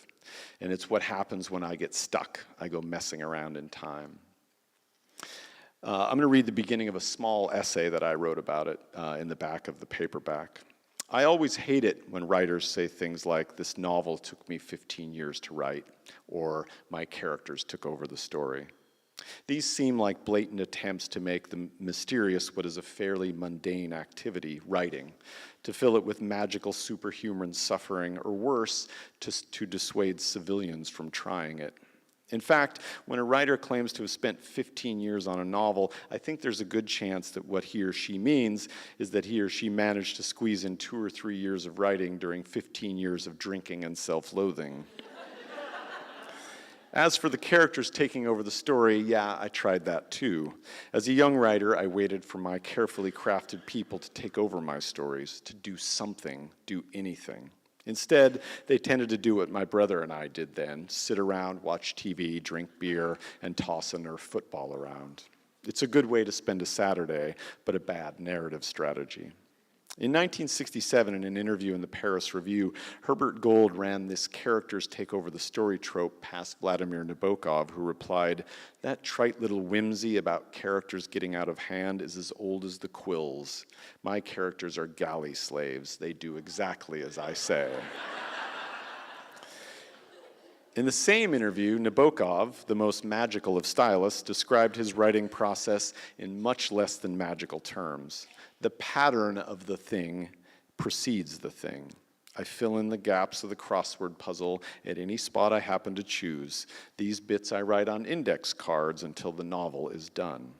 And it's what happens when I get stuck. I go messing around in time. I'm going to read the beginning of a small essay that I wrote about it in the back of the paperback. I always hate it when writers say things like, "This novel took me 15 years to write," or "My characters took over the story." These seem like blatant attempts to make the mysterious what is a fairly mundane activity, writing, to fill it with magical superhuman suffering, or worse, to dissuade civilians from trying it. In fact, when a writer claims to have spent 15 years on a novel, I think there's a good chance that what he or she means is that he or she managed to squeeze in 2 or 3 years of writing during 15 years of drinking and self-loathing. As for the characters taking over the story, yeah, I tried that too. As a young writer, I waited for my carefully crafted people to take over my stories, to do something, do anything. Instead, they tended to do what my brother and I did then: sit around, watch TV, drink beer, and toss a Nerf football around. It's a good way to spend a Saturday, but a bad narrative strategy. In 1967, in an interview in the Paris Review, Herbert Gold ran this characters take over the story trope past Vladimir Nabokov, who replied, "That trite little whimsy about characters getting out of hand is as old as the quills. My characters are galley slaves. They do exactly as I say." In the same interview, Nabokov, the most magical of stylists, described his writing process in much less than magical terms. The pattern of the thing precedes the thing. I fill in the gaps of the crossword puzzle at any spot I happen to choose. These bits I write on index cards until the novel is done.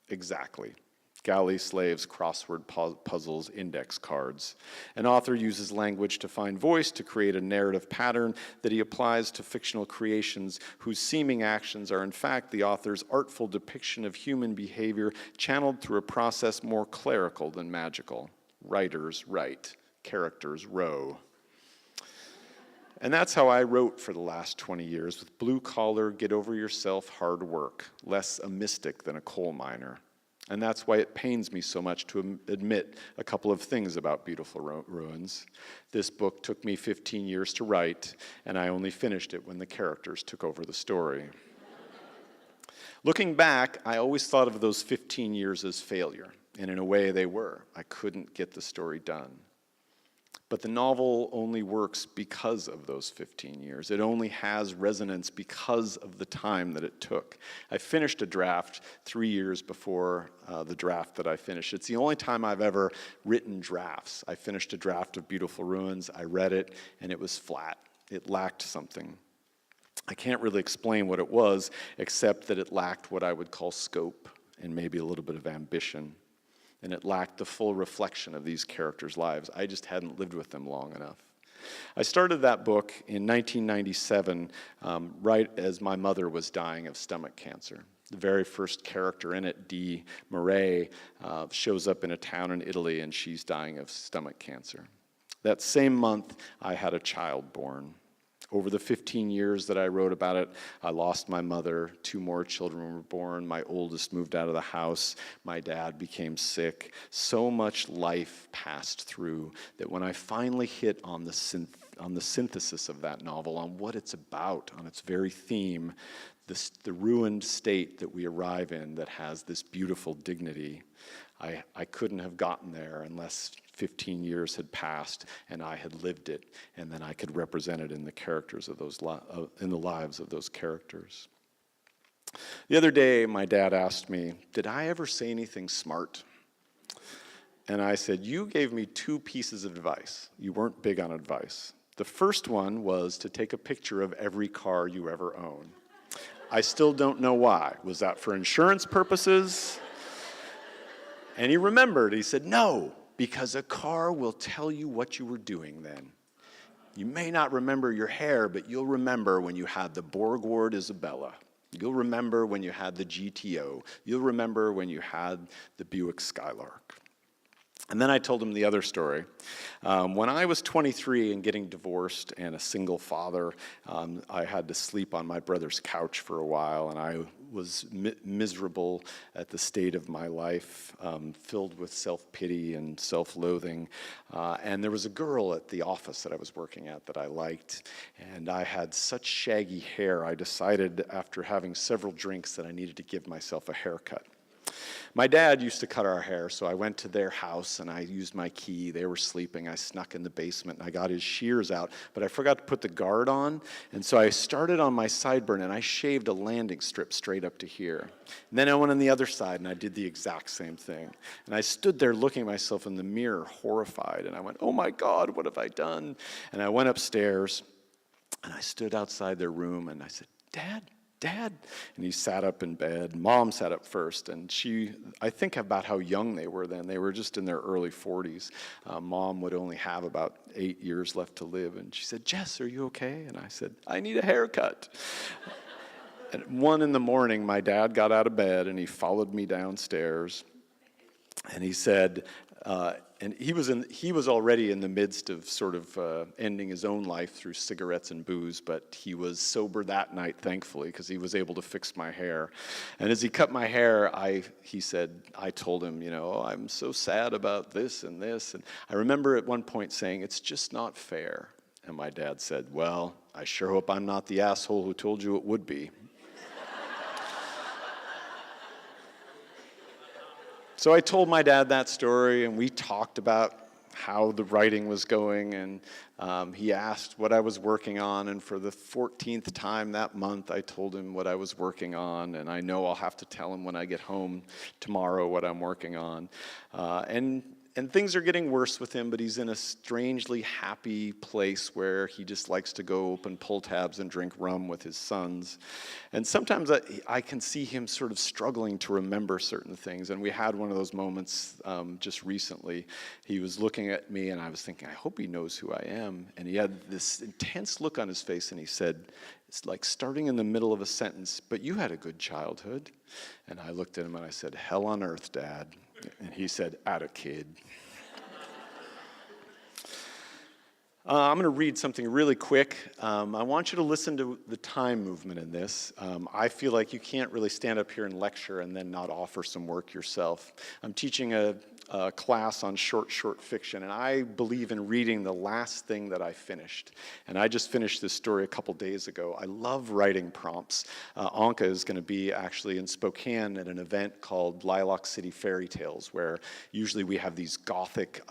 Exactly. Galley slaves, crossword puzzles, index cards. An author uses language to find voice, to create a narrative pattern that he applies to fictional creations whose seeming actions are in fact the author's artful depiction of human behavior channeled through a process more clerical than magical. Writers write, characters row. And that's how I wrote for the last 20 years, with blue-collar, get-over-yourself hard work, less a mystic than a coal miner. And that's why it pains me so much to admit a couple of things about Beautiful Ruins. This book took me 15 years to write, and I only finished it when the characters took over the story. Looking back, I always thought of those 15 years as failure, and in a way they were. I couldn't get the story done. But the novel only works because of those 15 years. It only has resonance because of the time that it took. I finished a draft 3 years before the draft that I finished. It's the only time I've ever written drafts. I finished a draft of Beautiful Ruins, I read it, and it was flat. It lacked something. I can't really explain what it was, except that it lacked what I would call scope and maybe a little bit of ambition. And it lacked the full reflection of these characters' lives. I just hadn't lived with them long enough. I started that book in 1997, right as my mother was dying of stomach cancer. The very first character in it, Dee Murray, shows up in a town in Italy, and she's dying of stomach cancer. That same month, I had a child born. Over the 15 years that I wrote about it, I lost my mother, 2 more children were born, my oldest moved out of the house, my dad became sick. So much life passed through that when I finally hit on the synthesis of that novel, on what it's about, on its very theme, the ruined state that we arrive in that has this beautiful dignity, I couldn't have gotten there unless 15 years had passed and I had lived it, and then I could represent it in the characters of those in the lives of those characters. The other day, my dad asked me, "Did I ever say anything smart?" And I said, "You gave me 2 pieces of advice. You weren't big on advice. The first one was to take a picture of every car you ever own. I still don't know why. Was that for insurance purposes?" And he remembered. He said, "No, because a car will tell you what you were doing then. You may not remember your hair, but you'll remember when you had the Borgward Isabella. You'll remember when you had the GTO. You'll remember when you had the Buick Skylark. And then I told him the other story. When I was 23 and getting divorced and a single father, I had to sleep on my brother's couch for a while, and I was miserable at the state of my life, filled with self-pity and self-loathing. And there was a girl at the office that I was working at that I liked, and I had such shaggy hair, I decided after having several drinks that I needed to give myself a haircut. My dad used to cut our hair, so I went to their house and I used my key. They were sleeping. I snuck in the basement and I got his shears out, but I forgot to put the guard on, and so I started on my sideburn and I shaved a landing strip straight up to here. And then I went on the other side and I did the exact same thing. And I stood there looking at myself in the mirror, horrified, and I went, "Oh my God, what have I done?" And I went upstairs and I stood outside their room and I said, "Dad? Dad?" And he sat up in bed. Mom sat up first, and I think about how young they were then. They were just in their early 40s. Mom would only have about 8 years left to live, and she said, "Jess, are you okay?" And I said, "I need a haircut." At 1 in the morning, my dad got out of bed, and he followed me downstairs, and he said, and he was already in the midst of sort of ending his own life through cigarettes and booze, but he was sober that night, thankfully, because he was able to fix my hair. And as he cut my hair, he said, I told him, "I'm so sad about this and this." And I remember at one point saying, "It's just not fair." And my dad said, "Well, I sure hope I'm not the asshole who told you it would be." So I told my dad that story, and we talked about how the writing was going, and he asked what I was working on, and for the 14th time that month, I told him what I was working on, and I know I'll have to tell him when I get home tomorrow what I'm working on. And things are getting worse with him, but he's in a strangely happy place where he just likes to go open pull tabs and drink rum with his sons. And sometimes I can see him sort of struggling to remember certain things. And we had one of those moments just recently. He was looking at me, and I was thinking, I hope he knows who I am. And he had this intense look on his face, and he said, it's like starting in the middle of a sentence, "But you had a good childhood." And I looked at him, and I said, "Hell on earth, Dad." And he said, "Atta kid." I'm going to read something really quick. I want you to listen to the time movement in this. I feel like you can't really stand up here and lecture and then not offer some work yourself. I'm teaching a class on short fiction, and I believe in reading the last thing that I finished. And I just finished this story a couple days ago. I love writing prompts. Anca is going to be actually in Spokane at an event called Lilac City Fairy Tales, where usually we have these Gothic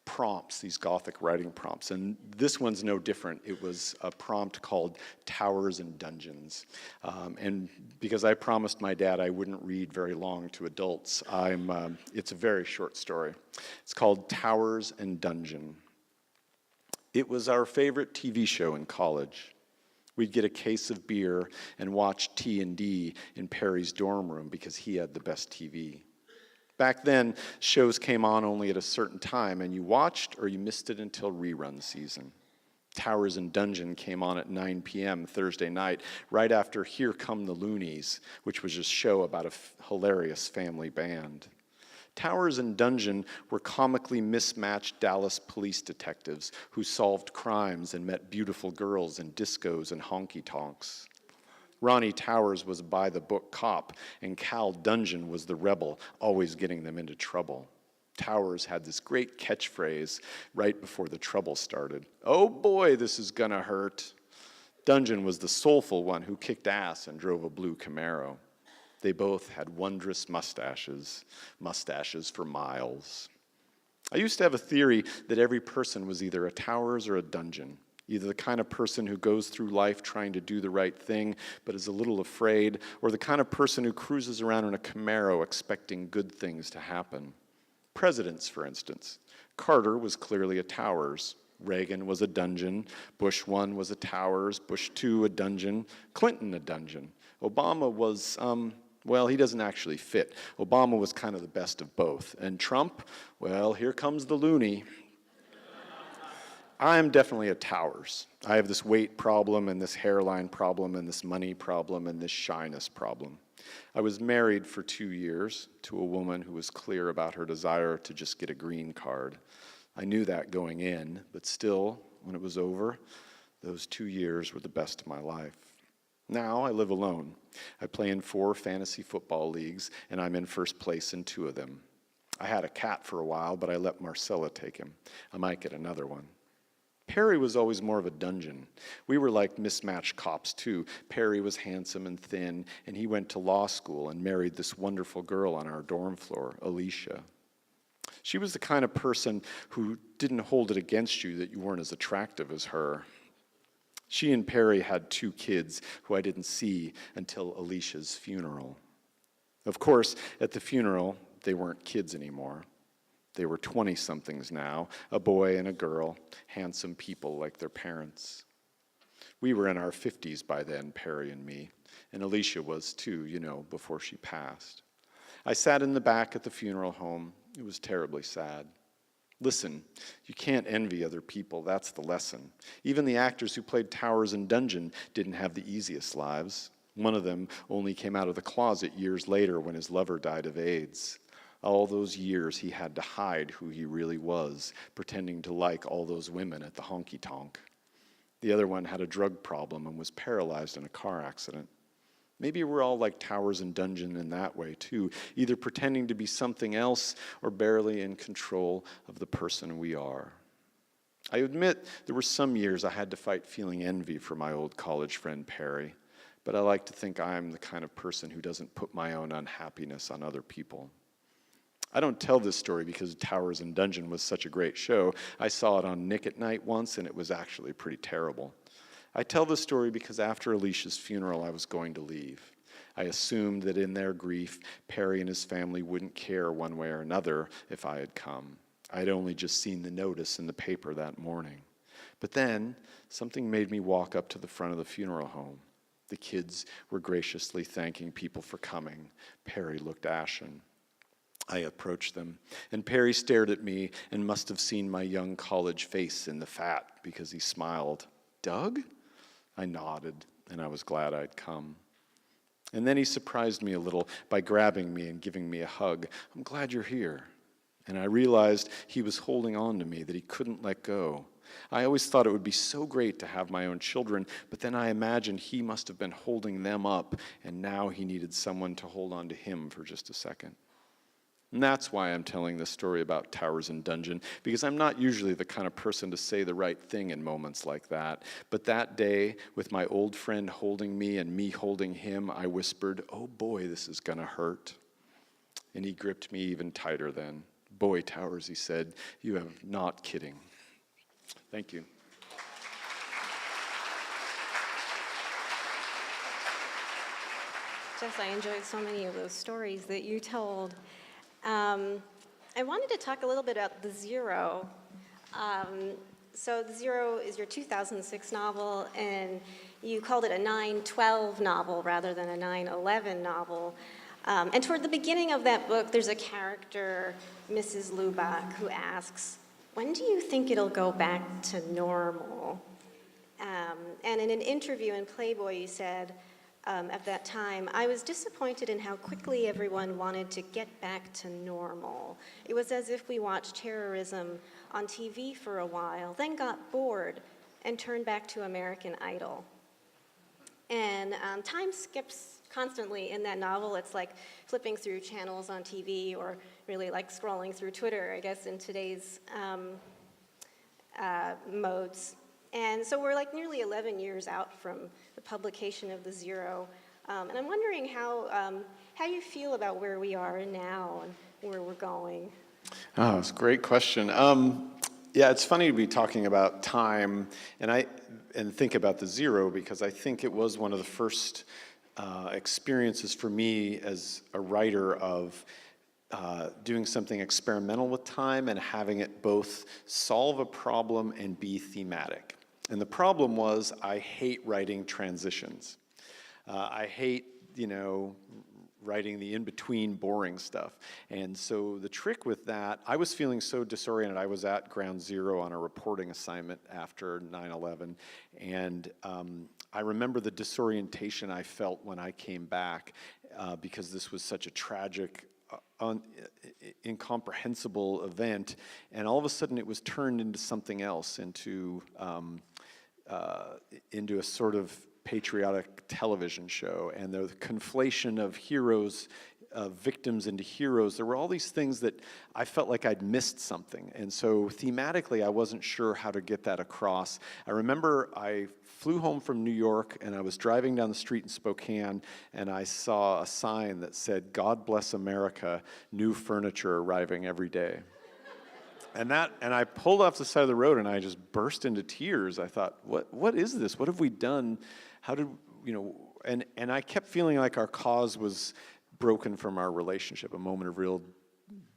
prompts, these Gothic writing prompts. And this one's no different. It was a prompt called Towers and Dungeons. And because I promised my dad I wouldn't read very long to adults, it's a very short story. It's called Towers and Dungeon. It was our favorite TV show in college. We'd get a case of beer and watch T&D in Perry's dorm room because he had the best TV. Back then, shows came on only at a certain time, and you watched or you missed it until rerun season. Towers and Dungeon came on at 9 p.m. Thursday night, right after Here Come the Loonies, which was a show about a hilarious family band. Towers and Dungeon were comically mismatched Dallas police detectives who solved crimes and met beautiful girls in discos and honky-tonks. Ronnie Towers was a by-the-book cop, and Cal Dungeon was the rebel, always getting them into trouble. Towers had this great catchphrase right before the trouble started. "Oh boy, this is gonna hurt." Dungeon was the soulful one who kicked ass and drove a blue Camaro. They both had wondrous mustaches for miles. I used to have a theory that every person was either a Towers or a Dungeon. Either the kind of person who goes through life trying to do the right thing but is a little afraid, or the kind of person who cruises around in a Camaro expecting good things to happen. Presidents, for instance. Carter was clearly a Towers. Reagan was a Dungeon. Bush 1 was a Towers. Bush 2 a Dungeon. Clinton a Dungeon. Obama was, well, he doesn't actually fit. Obama was kind of the best of both. And Trump, well, here comes the loony. I'm definitely at Towers. I have this weight problem and this hairline problem and this money problem and this shyness problem. I was married for 2 years to a woman who was clear about her desire to just get a green card. I knew that going in, but still, when it was over, those 2 years were the best of my life. Now I live alone. I play in 4 fantasy football leagues, and I'm in first place in 2 of them. I had a cat for a while, but I let Marcella take him. I might get another one. Perry was always more of a dungeon. We were like mismatched cops, too. Perry was handsome and thin, and he went to law school and married this wonderful girl on our dorm floor, Alicia. She was the kind of person who didn't hold it against you that you weren't as attractive as her. She and Perry had 2 kids who I didn't see until Alicia's funeral. Of course, at the funeral, they weren't kids anymore. They were 20-somethings now, a boy and a girl, handsome people like their parents. We were in our 50s by then, Perry and me, and Alicia was too, before she passed. I sat in the back at the funeral home. It was terribly sad. Listen, you can't envy other people, that's the lesson. Even the actors who played Towers and Dungeon didn't have the easiest lives. One of them only came out of the closet years later when his lover died of AIDS. All those years he had to hide who he really was, pretending to like all those women at the honky-tonk. The other one had a drug problem and was paralyzed in a car accident. Maybe we're all like Towers and Dungeon in that way, too, either pretending to be something else or barely in control of the person we are. I admit there were some years I had to fight feeling envy for my old college friend Perry, but I like to think I'm the kind of person who doesn't put my own unhappiness on other people. I don't tell this story because Towers and Dungeon was such a great show. I saw it on Nick at Night once, and it was actually pretty terrible. I tell this story because after Alicia's funeral, I was going to leave. I assumed that in their grief, Perry and his family wouldn't care one way or another if I had come. I'd only just seen the notice in the paper that morning. But then, something made me walk up to the front of the funeral home. The kids were graciously thanking people for coming. Perry looked ashen. I approached them, and Perry stared at me and must have seen my young college face in the fat because he smiled. Doug? I nodded, and I was glad I'd come. And then he surprised me a little by grabbing me and giving me a hug. I'm glad you're here. And I realized he was holding on to me, that he couldn't let go. I always thought it would be so great to have my own children, but then I imagined he must have been holding them up, and now he needed someone to hold on to him for just a second. And that's why I'm telling this story about Towers and Dungeon, because I'm not usually the kind of person to say the right thing in moments like that. But that day, with my old friend holding me and me holding him, I whispered, "Oh boy, this is gonna hurt." And he gripped me even tighter then. "Boy, Towers," he said, "you are not kidding." Thank you. Jess, I enjoyed so many of those stories that you told. I wanted to talk a little bit about The Zero. So The Zero is your 2006 novel, and you called it a 9/12 novel rather than a 9/11 novel. And toward the beginning of that book, there's a character, Mrs. Lubach, who asks, "When do you think it'll go back to normal?" And in an interview in Playboy, you said, at that time, "I was disappointed in how quickly everyone wanted to get back to normal. It was as if we watched terrorism on TV for a while, then got bored and turned back to American Idol." And time skips constantly in that novel. It's like flipping through channels on TV or really like scrolling through Twitter, I guess, in today's modes. And so we're like nearly 11 years out from the publication of The Zero. And I'm wondering how you feel about where we are now and where we're going. Oh, it's a great question. Yeah, it's funny to be talking about time and think about The Zero, because I think it was one of the first experiences for me as a writer of doing something experimental with time and having it both solve a problem and be thematic. And the problem was I hate writing transitions. I hate, writing the in-between boring stuff. And so the trick with that, I was feeling so disoriented. I was at ground zero on a reporting assignment after 9/11, and I remember the disorientation I felt when I came back because this was such a tragic, incomprehensible event, and all of a sudden it was turned into something else, into a sort of patriotic television show, and the conflation of heroes, victims into heroes. There were all these things that I felt like I'd missed something, and so thematically I wasn't sure how to get that across. I remember I flew home from New York, and I was driving down the street in Spokane, and I saw a sign that said, "God bless America, new furniture arriving every day." And I pulled off the side of the road, and I just burst into tears. I thought, what is this? What have we done? How did, and I kept feeling like our cause was broken from our relationship, a moment of real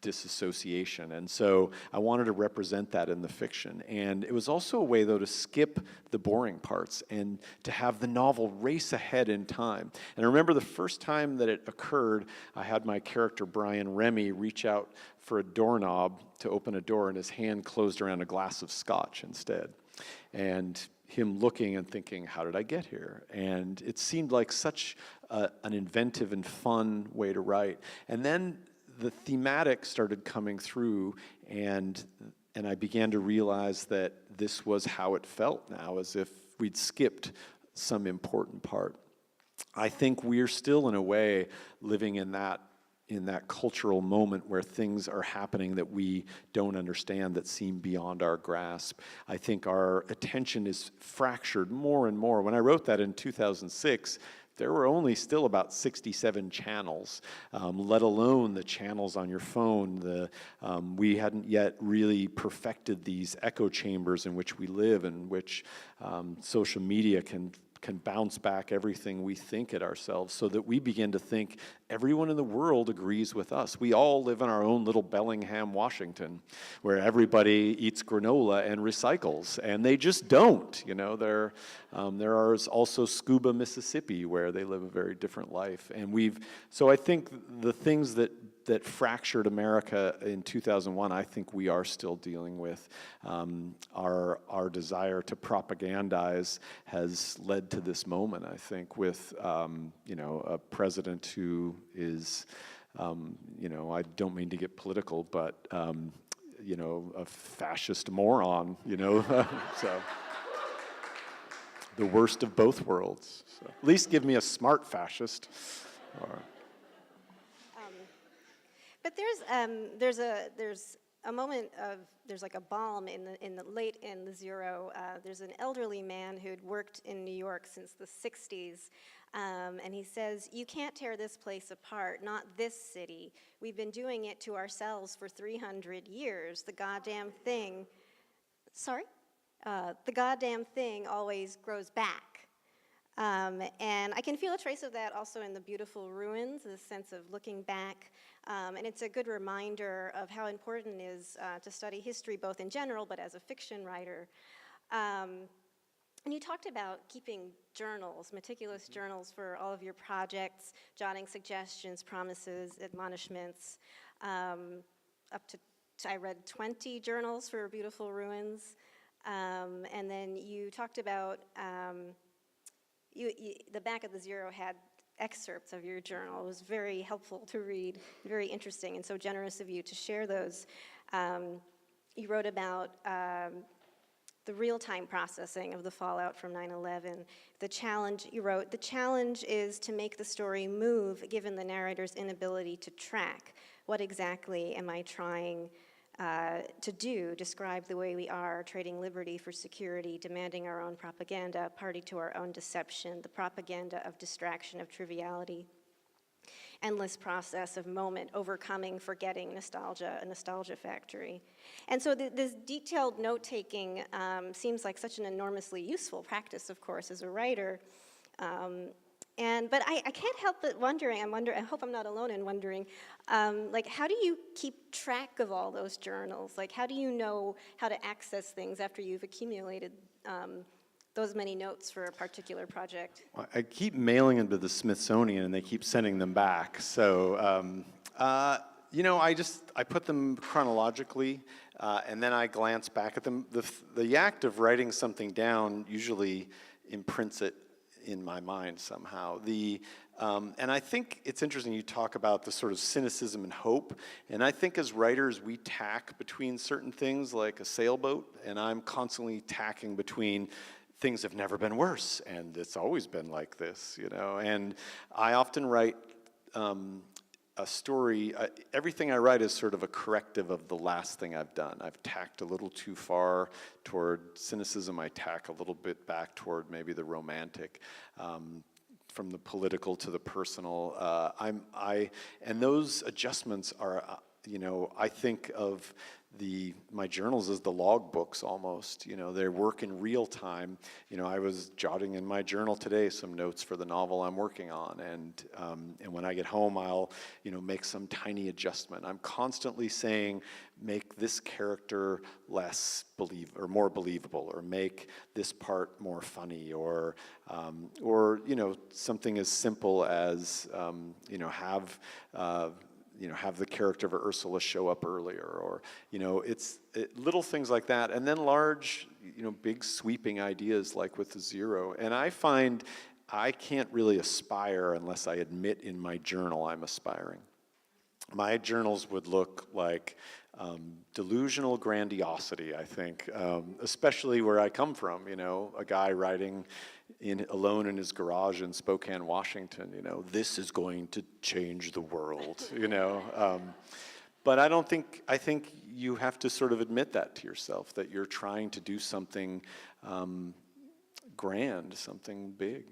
disassociation. And so I wanted to represent that in the fiction. And it was also a way, though, to skip the boring parts and to have the novel race ahead in time. And I remember the first time that it occurred, I had my character, Brian Remy, reach out for a doorknob to open a door, and his hand closed around a glass of scotch instead. And him looking and thinking, how did I get here? And it seemed like such an inventive and fun way to write. And then the thematic started coming through, and I began to realize that this was how it felt now, as if we'd skipped some important part. I think we're still, in a way, living in that cultural moment where things are happening that we don't understand, that seem beyond our grasp. I think our attention is fractured more and more. When I wrote that in 2006, there were only still about 67 channels, let alone the channels on your phone. We hadn't yet really perfected these echo chambers in which we live, in which social media can bounce back everything we think at ourselves, so that we begin to think everyone in the world agrees with us. We all live in our own little Bellingham, Washington, where everybody eats granola and recycles, and they just don't. There are also Scuba, Mississippi, where they live a very different life. And so I think the things that fractured America in 2001, I think we are still dealing with. Our desire to propagandize has led to this moment, I think, with a president who is, I don't mean to get political, but a fascist moron, so the worst of both worlds. So at least give me a smart fascist. But there's a moment of, there's like a balm in the Zero. There's an elderly man who'd worked in New York since the 60s, and he says, "You can't tear this place apart, not this city. We've been doing it to ourselves for 300 years. The goddamn thing always grows back." And I can feel a trace of that also in the beautiful ruins, the sense of looking back. And it's a good reminder of how important it is to study history, both in general, but as a fiction writer. And you talked about keeping journals, meticulous journals for all of your projects, jotting suggestions, promises, admonishments, up to, I read 20 journals for Beautiful Ruins. And then you talked about, the back of the Zero had excerpts of your journal. It was very helpful to read, very interesting, and so generous of you to share those. You wrote about the real-time processing of the fallout from 9/11. You wrote, "The challenge is to make the story move given the narrator's inability to track. What exactly am I trying to do? Describe the way we are, trading liberty for security, demanding our own propaganda, party to our own deception, the propaganda of distraction, of triviality, endless process of moment, overcoming, forgetting, nostalgia, a nostalgia factory." And so this detailed note-taking seems like such an enormously useful practice, of course, as a writer. But I can't help but wondering, I hope I'm not alone in wondering, how do you keep track of all those journals? How do you know how to access things after you've accumulated those many notes for a particular project? I keep mailing them to the Smithsonian, and they keep sending them back. So, I put them chronologically, and then I glance back at them. The act of writing something down usually imprints it in my mind somehow. And I think it's interesting you talk about the sort of cynicism and hope, and I think as writers we tack between certain things like a sailboat, and I'm constantly tacking between things have never been worse, and it's always been like this, and I often write a story, everything I write is sort of a corrective of the last thing I've done. I've tacked a little too far toward cynicism, I tack a little bit back toward maybe the romantic, from the political to the personal. And those adjustments are, I think of my journals as the log books almost. They work in real time. I was jotting in my journal today some notes for the novel I'm working on, and when I get home, I'll make some tiny adjustment. I'm constantly saying, make this character less more believable, or make this part more funny, or something as simple as have the character of Ursula show up earlier, or little things like that, and then large, big sweeping ideas like with the Zero. And I find I can't really aspire unless I admit in my journal I'm aspiring. My journals would look like delusional grandiosity, I think, especially where I come from, a guy writing alone in his garage in Spokane, Washington, this is going to change the world, But I think you have to sort of admit that to yourself, that you're trying to do something grand, something big.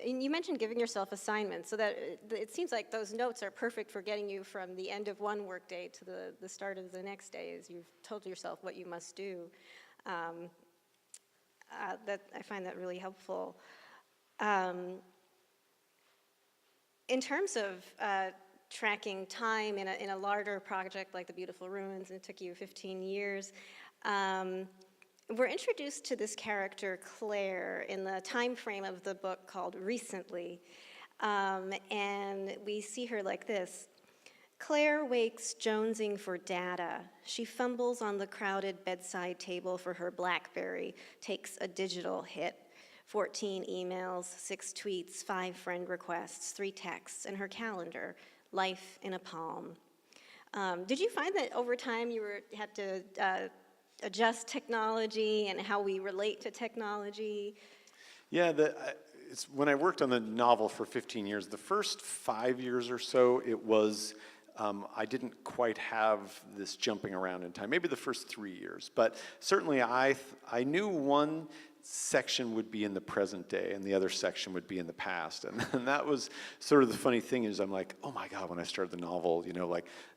And you mentioned giving yourself assignments, so that it seems like those notes are perfect for getting you from the end of one workday to the start of the next day, as you've told yourself what you must do. That I find that really helpful. In terms of tracking time in a larger project like The Beautiful Ruins, and it took you 15 years, we're introduced to this character, Claire, in the time frame of the book called Recently, and we see her like this. Claire wakes jonesing for data. She fumbles on the crowded bedside table for her BlackBerry, takes a digital hit. 14 emails, 6 tweets, 5 friend requests, 3 texts, and her calendar, life in a palm. Did you find that over time you had to adjust technology and how we relate to technology? Yeah, when I worked on the novel for 15 years, the first 5 years or so, it was, I didn't quite have this jumping around in time, maybe the first 3 years, but certainly I knew one section would be in the present day and the other section would be in the past, and that was sort of the funny thing is I'm like, oh my God, when I started the novel,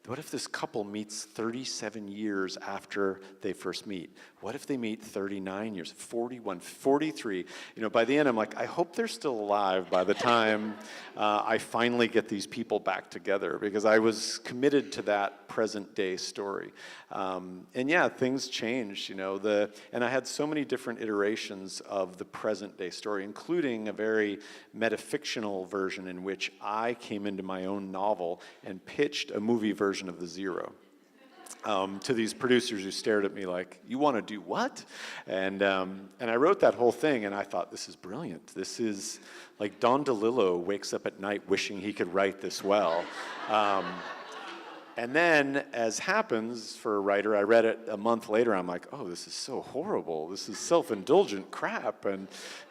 what if this couple meets 37 years after they first meet? What if they meet 39 years, 41, 43? By the end I'm like, I hope they're still alive by the time I finally get these people back together, because I was committed to that present day story. And yeah, things changed, and I had so many different iterations of the present day story, including a very metafictional version in which I came into my own novel and pitched a movie version of The Zero to these producers who stared at me like, you want to do what? And I wrote that whole thing, and I thought, this is brilliant. This is like Don DeLillo wakes up at night wishing he could write this well. And then, as happens for a writer, I read it a month later, I'm like, oh, this is so horrible. This is self-indulgent crap, and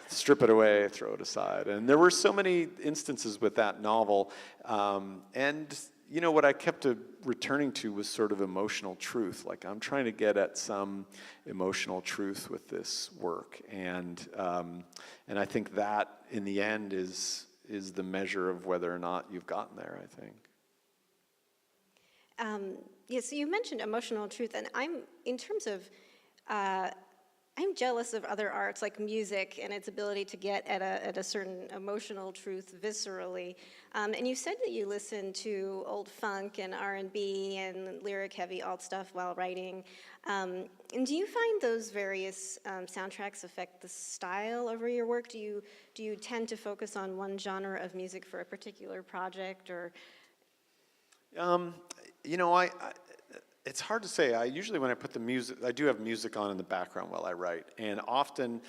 strip it away, throw it aside. And there were so many instances with that novel, and what I kept returning to was sort of emotional truth. Like, I'm trying to get at some emotional truth with this work, and I think that, in the end, is the measure of whether or not you've gotten there, I think. So you mentioned emotional truth, and in terms of I'm jealous of other arts like music and its ability to get at a certain emotional truth viscerally. And you said that you listen to old funk and R&B and lyric-heavy alt stuff while writing. And do you find those various soundtracks affect the style over your work? Do you tend to focus on one genre of music for a particular project, or? You know, it's hard to say. I usually, when I put the music, I do have music on in the background while I write. And often,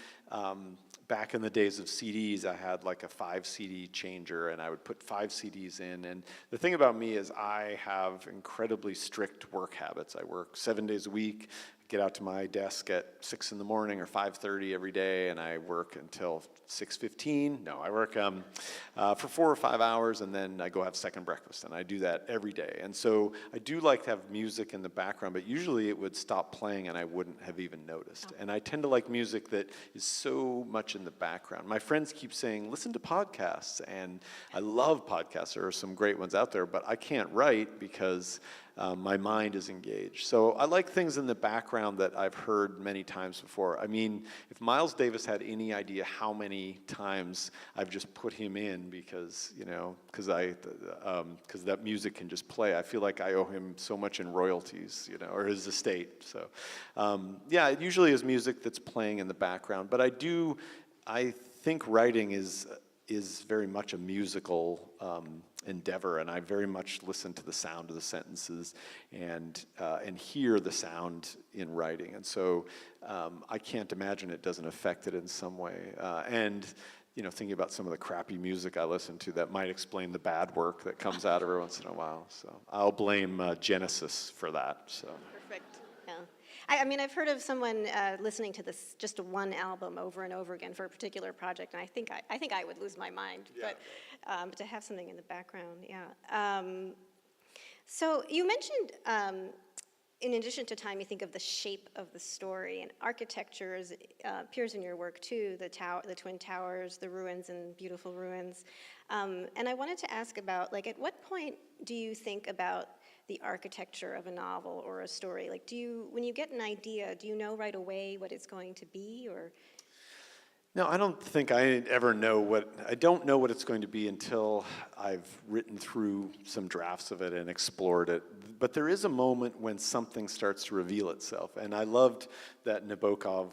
back in the days of CDs, I had like a 5 CD changer, and I would put 5 CDs in. And the thing about me is I have incredibly strict work habits. I work 7 days a week, get out to my desk at 6 in the morning or 5:30 every day, and I work until 6:15. No, I work for 4 or 5 hours, and then I go have second breakfast, and I do that every day. And so I do like to have music in the background, but usually it would stop playing and I wouldn't have even noticed. And I tend to like music that is so much in the background. My friends keep saying, listen to podcasts, and I love podcasts. There are some great ones out there, but I can't write because my mind is engaged. So I like things in the background that I've heard many times before. I mean, if Miles Davis had any idea how many times I've just put him in because, you know, because that music can just play, I feel like I owe him so much in royalties, you know, or his estate. So, yeah, it usually is music that's playing in the background. But I think writing is very much a musical endeavor, and I very much listen to the sound of the sentences and hear the sound in writing, and so I can't imagine it doesn't affect it in some way. And you know, thinking about some of the crappy music I listen to, that might explain the bad work that comes out every once in a while. So I'll blame Genesis for that. So. Perfect. Yeah. I mean, I've heard of someone listening to this just one album over and over again for a particular project, and I think I would lose my mind. Yeah. But to have something in the background, yeah. So you mentioned, in addition to time, you think of the shape of the story, and architecture appears in your work too. The Twin Towers, the ruins, and beautiful ruins. And I wanted to ask about, like, at what point do you think about the architecture of a novel or a story? Like, when you get an idea, do you know right away what it's going to be, or? No, I don't think I ever know I don't know what it's going to be until I've written through some drafts of it and explored it. But there is a moment when something starts to reveal itself. And I loved that Nabokov,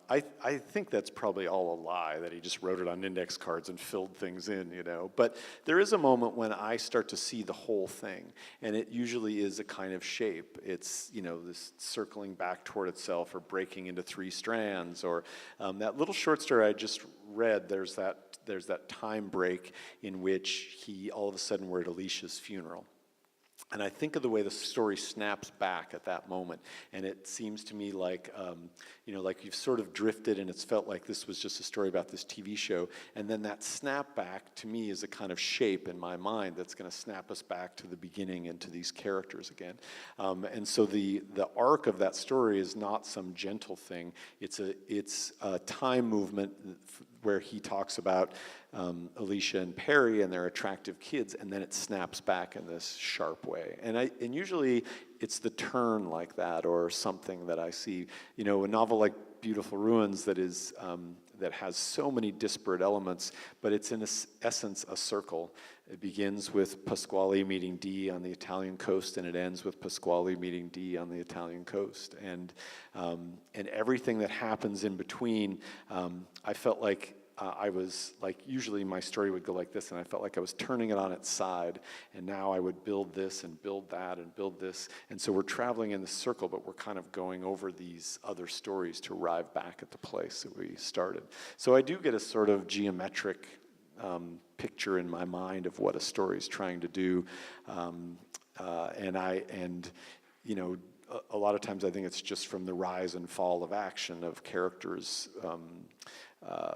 I think that's probably all a lie, that he just wrote it on index cards and filled things in, you know. But there is a moment when I start to see the whole thing. And it usually is a kind of shape. It's, you know, this circling back toward itself, or breaking into 3 strands, or that little short story I just read, there's that time break in which all of a sudden we're at Alicia's funeral. And I think of the way the story snaps back at that moment, and it seems to me like, you know, like you've sort of drifted, and it's felt like this was just a story about this TV show, and then that snap back to me is a kind of shape in my mind that's going to snap us back to the beginning and to these characters again. And so the arc of that story is not some gentle thing. It's a time movement where he talks about Alicia and Perry and their attractive kids, and then it snaps back in this sharp way. And usually it's the turn like that, or something that I see. You know, a novel like Beautiful Ruins that has so many disparate elements, but it's in essence a circle. It begins with Pasquale meeting Dee on the Italian coast, and it ends with Pasquale meeting Dee on the Italian coast. And everything that happens in between, I felt like I was like, usually my story would go like this, and I felt like I was turning it on its side, and now I would build this and build that and build this. And so we're traveling in this circle, but we're kind of going over these other stories to arrive back at the place that we started. So I do get a sort of geometric picture in my mind of what a story is trying to do. And you know, a lot of times I think it's just from the rise and fall of action of characters'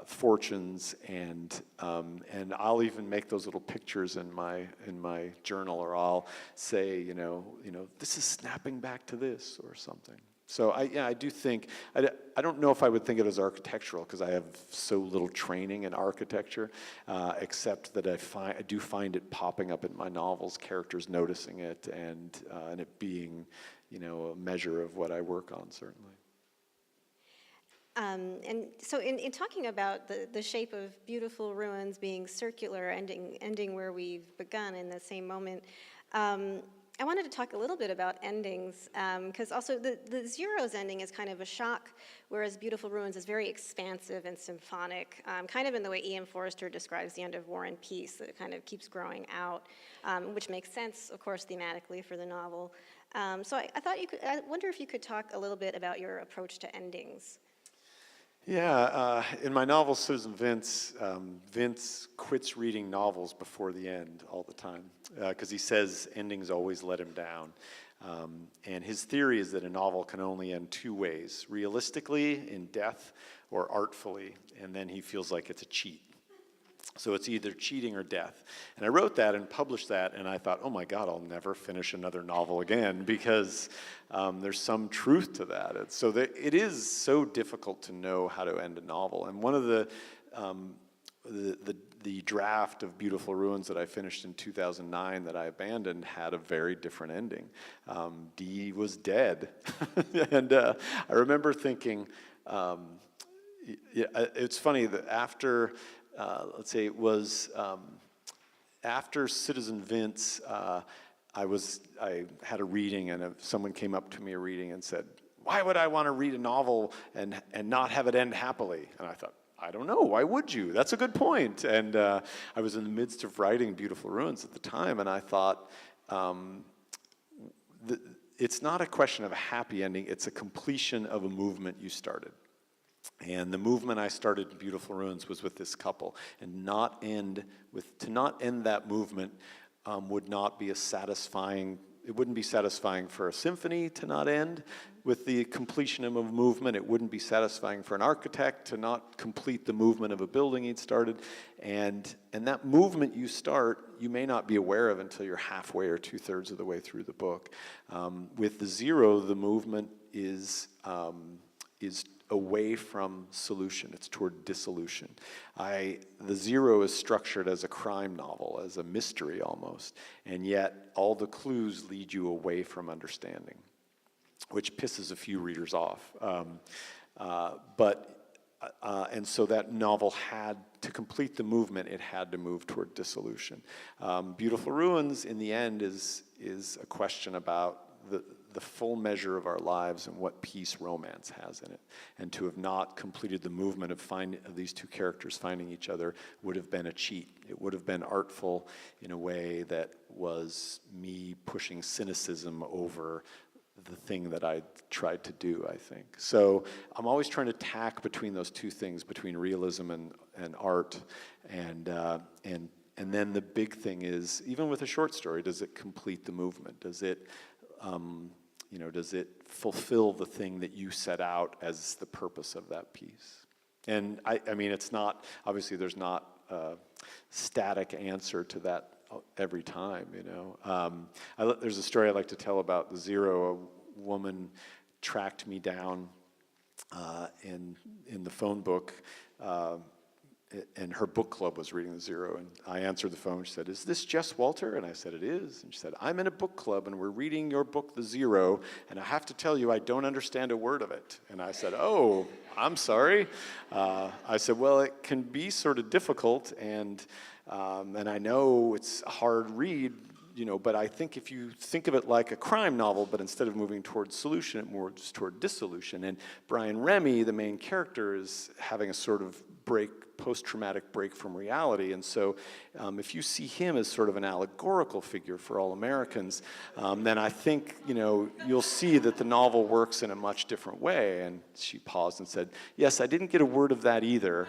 fortunes, and I'll even make those little pictures in my journal, or I'll say, you know, this is snapping back to this or something. So I do think, I don't know if I would think of it as architectural, because I have so little training in architecture, except that I do find it popping up in my novels, characters noticing it, and it being, you know, a measure of what I work on, certainly. And so in talking about the shape of beautiful ruins being circular, ending where we've begun in the same moment, I wanted to talk a little bit about endings, because also the Zero's ending is kind of a shock, whereas Beautiful Ruins is very expansive and symphonic, kind of in the way E.M. Forster describes the end of War and Peace, that it kind of keeps growing out, which makes sense, of course, thematically for the novel. So I wonder if you could talk a little bit about your approach to endings. Yeah, in my novel, Citizen Vince, Vince quits reading novels before the end all the time because he says endings always let him down. And his theory is that a novel can only end two ways, realistically, in death, or artfully, and then he feels like it's a cheat. So it's either cheating or death. And I wrote that and published that, and I thought, oh my God, I'll never finish another novel again because there's some truth to that. It is so difficult to know how to end a novel. And one of the draft of Beautiful Ruins that I finished in 2009 that I abandoned had a very different ending. Dee was dead. And I remember thinking, it's funny that after... let's say it was after Citizen Vince, I had a reading and someone came up to me a reading and said, why would I want to read a novel and not have it end happily? And I thought, I don't know, why would you? That's a good point. And I was in the midst of writing Beautiful Ruins at the time, and I thought, it's not a question of a happy ending, it's a completion of a movement you started. And the movement I started in Beautiful Ruins was with this couple, and to not end that movement would not be it wouldn't be satisfying for a symphony to not end with the completion of a movement. It wouldn't be satisfying for an architect to not complete the movement of a building he'd started. And that movement you start, you may not be aware of until you're halfway or 2/3 of the way through the book. With the Zero, the movement is away from solution. It's toward dissolution. The Zero is structured as a crime novel, as a mystery almost, and yet all the clues lead you away from understanding, which pisses a few readers off. And so that novel had, to complete the movement, it had to move toward dissolution. Beautiful Ruins, in the end, is a question about the full measure of our lives and what peace romance has in it. And to have not completed the movement of these two characters finding each other would have been a cheat. It would have been artful in a way that was me pushing cynicism over the thing that I tried to do, I think. So I'm always trying to tack between those two things, between realism and art, and then the big thing is, even with a short story, does it complete the movement? Does it fulfill the thing that you set out as the purpose of that piece? And I mean, it's not, obviously there's not a static answer to that every time, There's a story I like to tell about the Zero. A woman tracked me down in the phone book, and her book club was reading the Zero, and I answered the phone. She said, "Is this Jess Walter?" And I said, "It is." And she said, "I'm in a book club, and we're reading your book, The Zero, and I have to tell you, I don't understand a word of it." And I said, "Oh, I'm sorry." I said, "Well, it can be sort of difficult, and I know it's a hard read, but I think if you think of it like a crime novel, but instead of moving toward solution, it moves toward dissolution. And Brian Remy, the main character, is having a sort of post-traumatic break from reality. And so if you see him as sort of an allegorical figure for all Americans, then I think, you'll see that the novel works in a much different way." And she paused and said, "Yes, I didn't get a word of that either."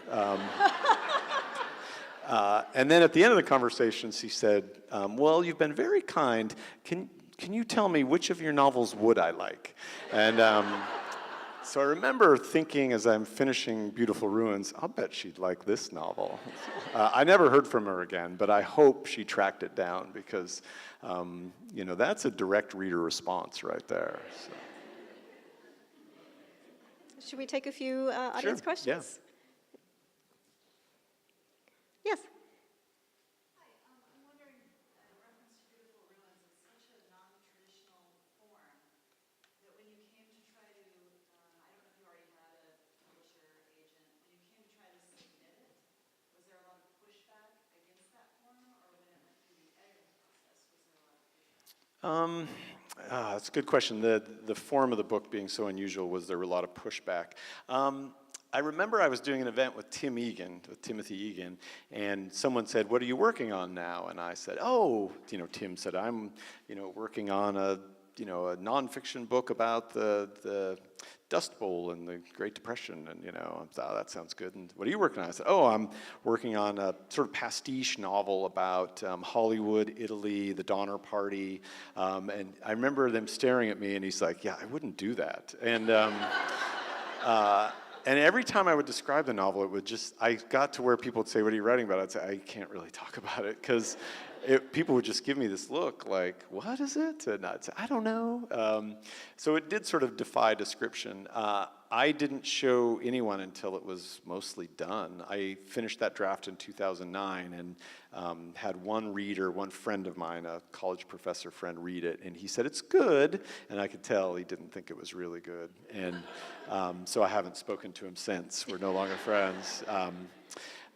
And then at the end of the conversation, she said, "Well, you've been very kind. Can you tell me which of your novels would I like?" And so I remember thinking as I'm finishing Beautiful Ruins, I'll bet she'd like this novel. I never heard from her again, but I hope she tracked it down because, that's a direct reader response right there. So. Should we take a few audience questions? Yeah. Yes. Hi, I'm wondering, in reference to Beautiful Ruins, it's such a non-traditional form that when you came to try to, I don't know if you already had a publisher That's a good question. The form of the book being so unusual was there were a lot of pushback. I remember I was doing an event with Timothy Egan, and someone said, "What are you working on now?" And I said, "Oh, Tim said, I'm, working on a nonfiction book about the Dust Bowl and the Great Depression." And, I thought, "Oh, that sounds good." "And what are you working on?" I said, "Oh, I'm working on a sort of pastiche novel about Hollywood, Italy, the Donner Party." And I remember them staring at me, and he's like, "Yeah, I wouldn't do that." And every time I would describe the novel, I got to where people would say, "What are you writing about?" I'd say, "I can't really talk about it," because people would just give me this look like, "What is it?" And I'd say, "I don't know." So it did sort of defy description. I didn't show anyone until it was mostly done. I finished that draft in 2009 and had one friend of mine, a college professor friend, read it, and he said, "It's good," and I could tell he didn't think it was really good. And so I haven't spoken to him since. We're no longer friends.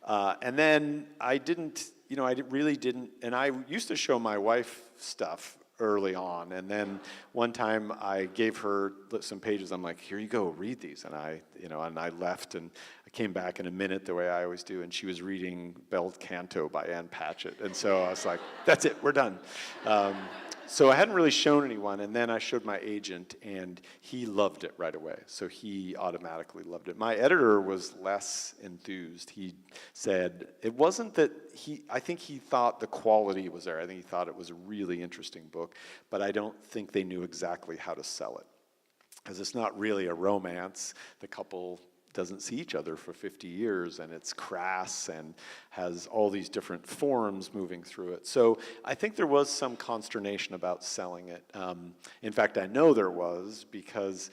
And then I didn't, really didn't, and I used to show my wife stuff early on, and then one time I gave her some pages. I'm like, "Here you go, read these," and I left, and I came back in a minute the way I always do, and she was reading Bel Canto by Ann Patchett, and so I was like, "That's it, we're done." So I hadn't really shown anyone, and then I showed my agent, and he loved it right away. So he automatically loved it. My editor was less enthused. He said it wasn't that I think he thought the quality was there. I think he thought it was a really interesting book, but I don't think they knew exactly how to sell it. Because it's not really a romance. The couple doesn't see each other for 50 years, and it's crass and has all these different forms moving through it. So I think there was some consternation about selling it. In fact, I know there was, because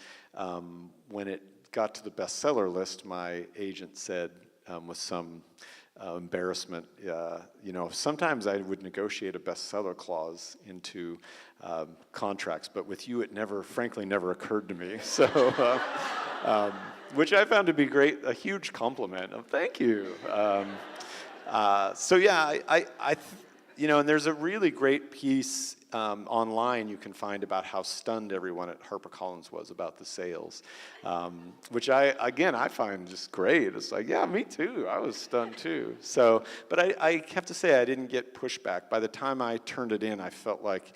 when it got to the bestseller list, my agent said with some embarrassment, sometimes I would negotiate a bestseller clause into contracts, but with you it frankly never occurred to me. So which I found to be a huge compliment. Thank you. So yeah, and there's a really great piece online you can find about how stunned everyone at HarperCollins was about the sales, which I find just great. It's like, yeah, me too. I was stunned too. So, but I have to say I didn't get pushback. By the time I turned it in, I felt like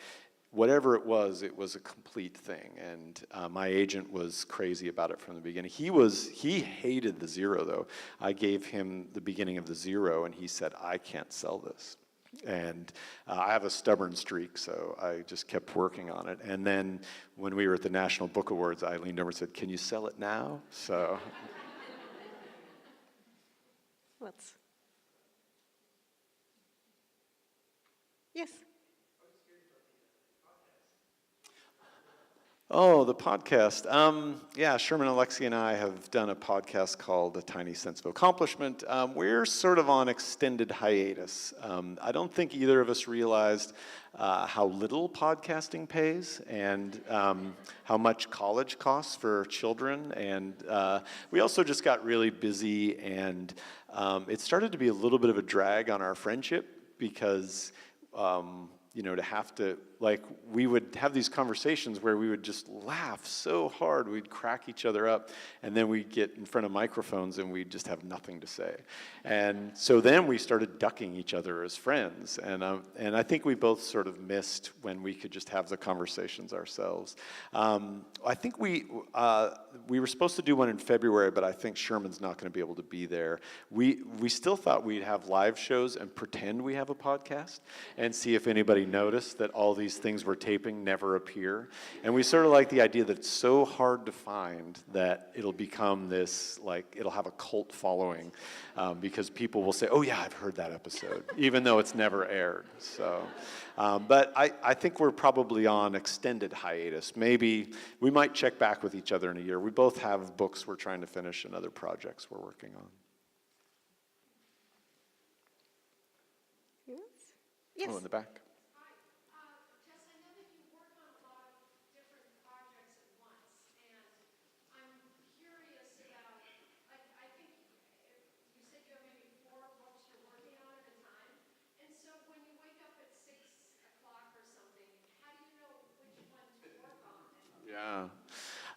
whatever it was a complete thing, and my agent was crazy about it from the beginning. He hated the zero, though. I gave him the beginning of the zero, and he said, "I can't sell this." And I have a stubborn streak, so I just kept working on it. And then when we were at the National Book Awards, I leaned over and said, "Can you sell it now?" So. Yes. Oh, the podcast. Yeah, Sherman, Alexi, and I have done a podcast called A Tiny Sense of Accomplishment. We're sort of on extended hiatus. I don't think either of us realized how little podcasting pays and how much college costs for children. And we also just got really busy, and it started to be a little bit of a drag on our friendship because to have to, we would have these conversations where we would just laugh so hard, we'd crack each other up, and then we'd get in front of microphones and we'd just have nothing to say. And so then we started ducking each other as friends, and I think we both sort of missed when we could just have the conversations ourselves. I think we were supposed to do one in February, but I think Sherman's not going to be able to be there. We still thought we'd have live shows and pretend we have a podcast and see if anybody noticed that all these things we're taping never appear. And we sort of like the idea that it's so hard to find that it'll become this, it'll have a cult following because people will say, "Oh yeah, I've heard that episode," even though it's never aired. So, but I think we're probably on extended hiatus. Maybe we might check back with each other in a year. We both have books we're trying to finish and other projects we're working on. Yes. Oh, in the back. Hi, Jess, I know that you work on a lot of different projects at once, and I'm curious about, I think you said you have maybe 4 books you're working on at a time, and so when you wake up at 6 o'clock or something, how do you know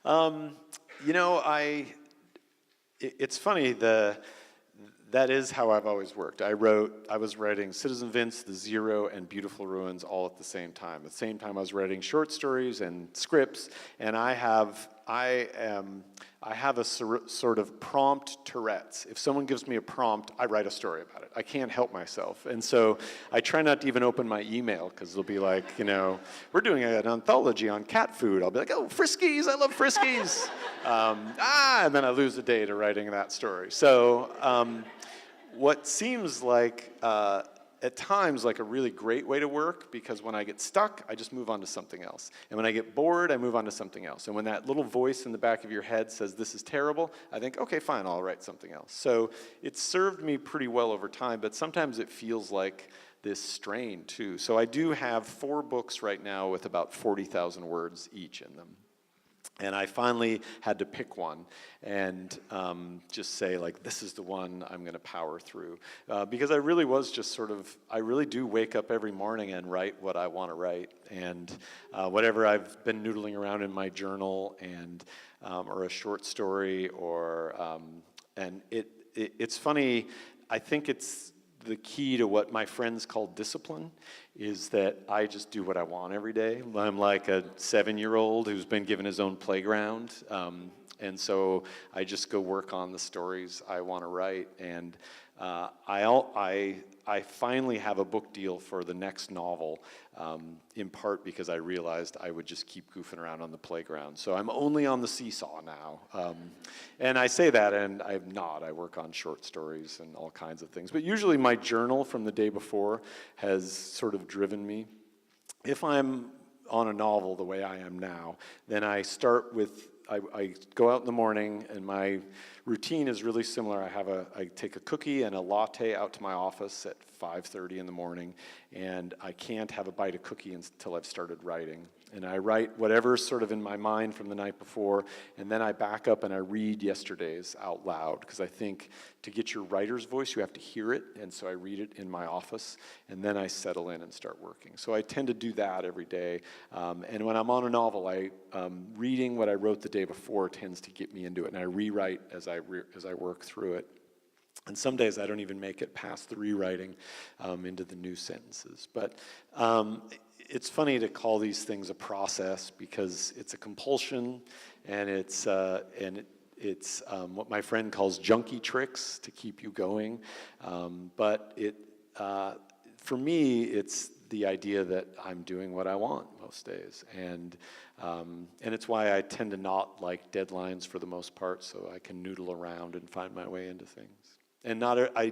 You know, it's funny, that is how I've always worked. I was writing Citizen Vince, The Zero, and Beautiful Ruins all at the same time. At the same time I was writing short stories and scripts, and I have a sort of prompt Tourette's. If someone gives me a prompt, I write a story about it. I can't help myself. And so I try not to even open my email, because it'll be like, you know, we're doing an anthology on cat food. I'll be like, oh, Friskies, I love Friskies. And then I lose a day to writing that story. So what seems like, at times, like a really great way to work, because when I get stuck, I just move on to something else. And when I get bored, I move on to something else. And when that little voice in the back of your head says, this is terrible, I think, okay, fine, I'll write something else. So it's served me pretty well over time, but sometimes it feels like this strain too. So I do have 4 books right now with about 40,000 words each in them. And I finally had to pick one and just say, like, this is the one I'm going to power through. Because I really was just I really do wake up every morning and write what I want to write. And whatever I've been noodling around in my journal, and or a short story, and it's funny, I think it's the key to what my friends call discipline, is that I just do what I want every day. I'm like a 7-year-old who's been given his own playground, and so I just go work on the stories I want to write. And I finally have a book deal for the next novel, in part because I realized I would just keep goofing around on the playground. So I'm only on the seesaw now. And I say that, and I'm not. I work on short stories and all kinds of things. But usually my journal from the day before has sort of driven me. If I'm on a novel the way I am now, then I start with, I go out in the morning, and my routine is really similar. I take a cookie and a latte out to my office at 5:30 in the morning, and I can't have a bite of cookie until I've started writing. And I write whatever's sort of in my mind from the night before, and then I back up and I read yesterday's out loud, because I think to get your writer's voice, you have to hear it, and so I read it in my office, and then I settle in and start working. So I tend to do that every day, and when I'm on a novel, reading what I wrote the day before tends to get me into it, and I rewrite as I work through it. And some days I don't even make it past the rewriting into the new sentences. But it's funny to call these things a process, because it's a compulsion, and it's what my friend calls junkie tricks to keep you going. But for me, it's the idea that I'm doing what I want most days, and it's why I tend to not like deadlines for the most part, so I can noodle around and find my way into things. And I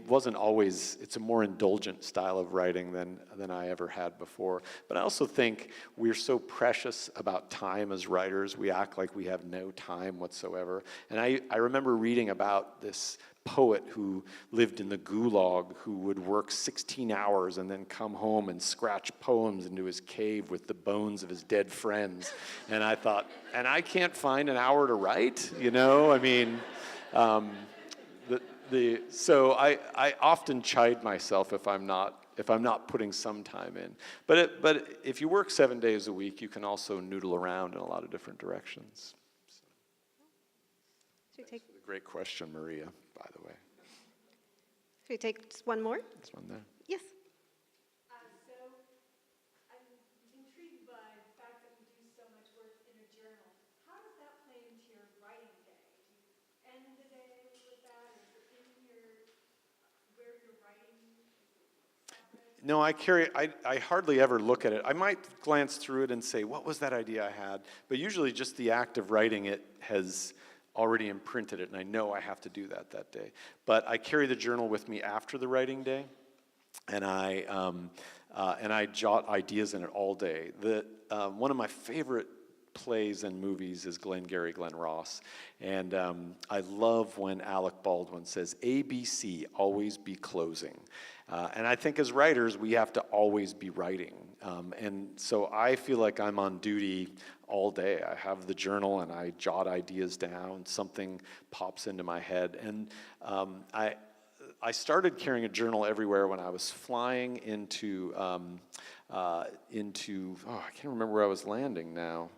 wasn't always, it's a more indulgent style of writing than I ever had before. But I also think we're so precious about time as writers. We act like we have no time whatsoever. And I remember reading about this poet who lived in the gulag, who would work 16 hours and then come home and scratch poems into his cave with the bones of his dead friends. And I thought, and I can't find an hour to write, you know? I mean, so I often chide myself if I'm not putting some time in. But if you work 7 days a week, you can also noodle around in a lot of different directions. So. Thanks for the great question, Maria, by the way. Should we take just one more? This one there. Yes. So I'm intrigued by the fact that you do so much work in a journal. How does that play into your writing day? Do you end the day with that, or is it in where you're writing? No, I hardly ever look at it. I might glance through it and say, what was that idea I had? But usually just the act of writing it has already imprinted it, and I know I have to do that day. But I carry the journal with me after the writing day, and I jot ideas in it all day. One of my favorite plays and movies is Glengarry Glen Ross, and I love when Alec Baldwin says, ABC, always be closing. And I think as writers, we have to always be writing. And so I feel like I'm on duty all day. I have the journal and I jot ideas down, something pops into my head. And I started carrying a journal everywhere when I was flying into I can't remember where I was landing now.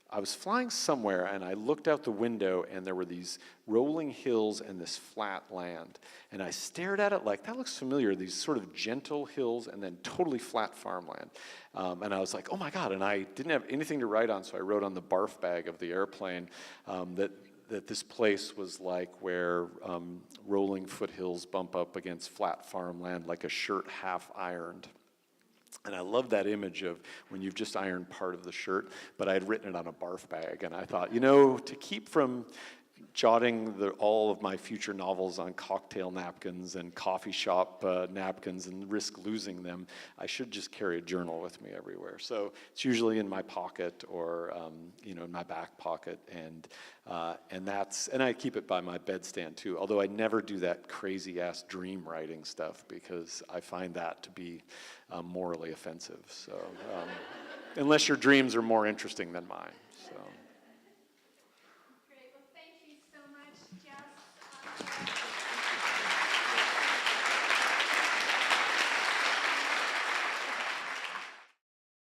I was flying somewhere, and I looked out the window, and there were these rolling hills and this flat land. And I stared at it like, that looks familiar, these sort of gentle hills and then totally flat farmland. And I was like, oh my God, and I didn't have anything to write on, so I wrote on the barf bag of the airplane that this place was like where rolling foothills bump up against flat farmland like a shirt half ironed. And I love that image of when you've just ironed part of the shirt, but I had written it on a barf bag, and I thought, to keep from jotting all of my future novels on cocktail napkins and coffee shop napkins and risk losing them, I should just carry a journal with me everywhere. So it's usually in my pocket or in my back pocket, and I keep it by my bedstand too. Although I never do that crazy ass dream writing stuff because I find that to be morally offensive. So unless your dreams are more interesting than mine.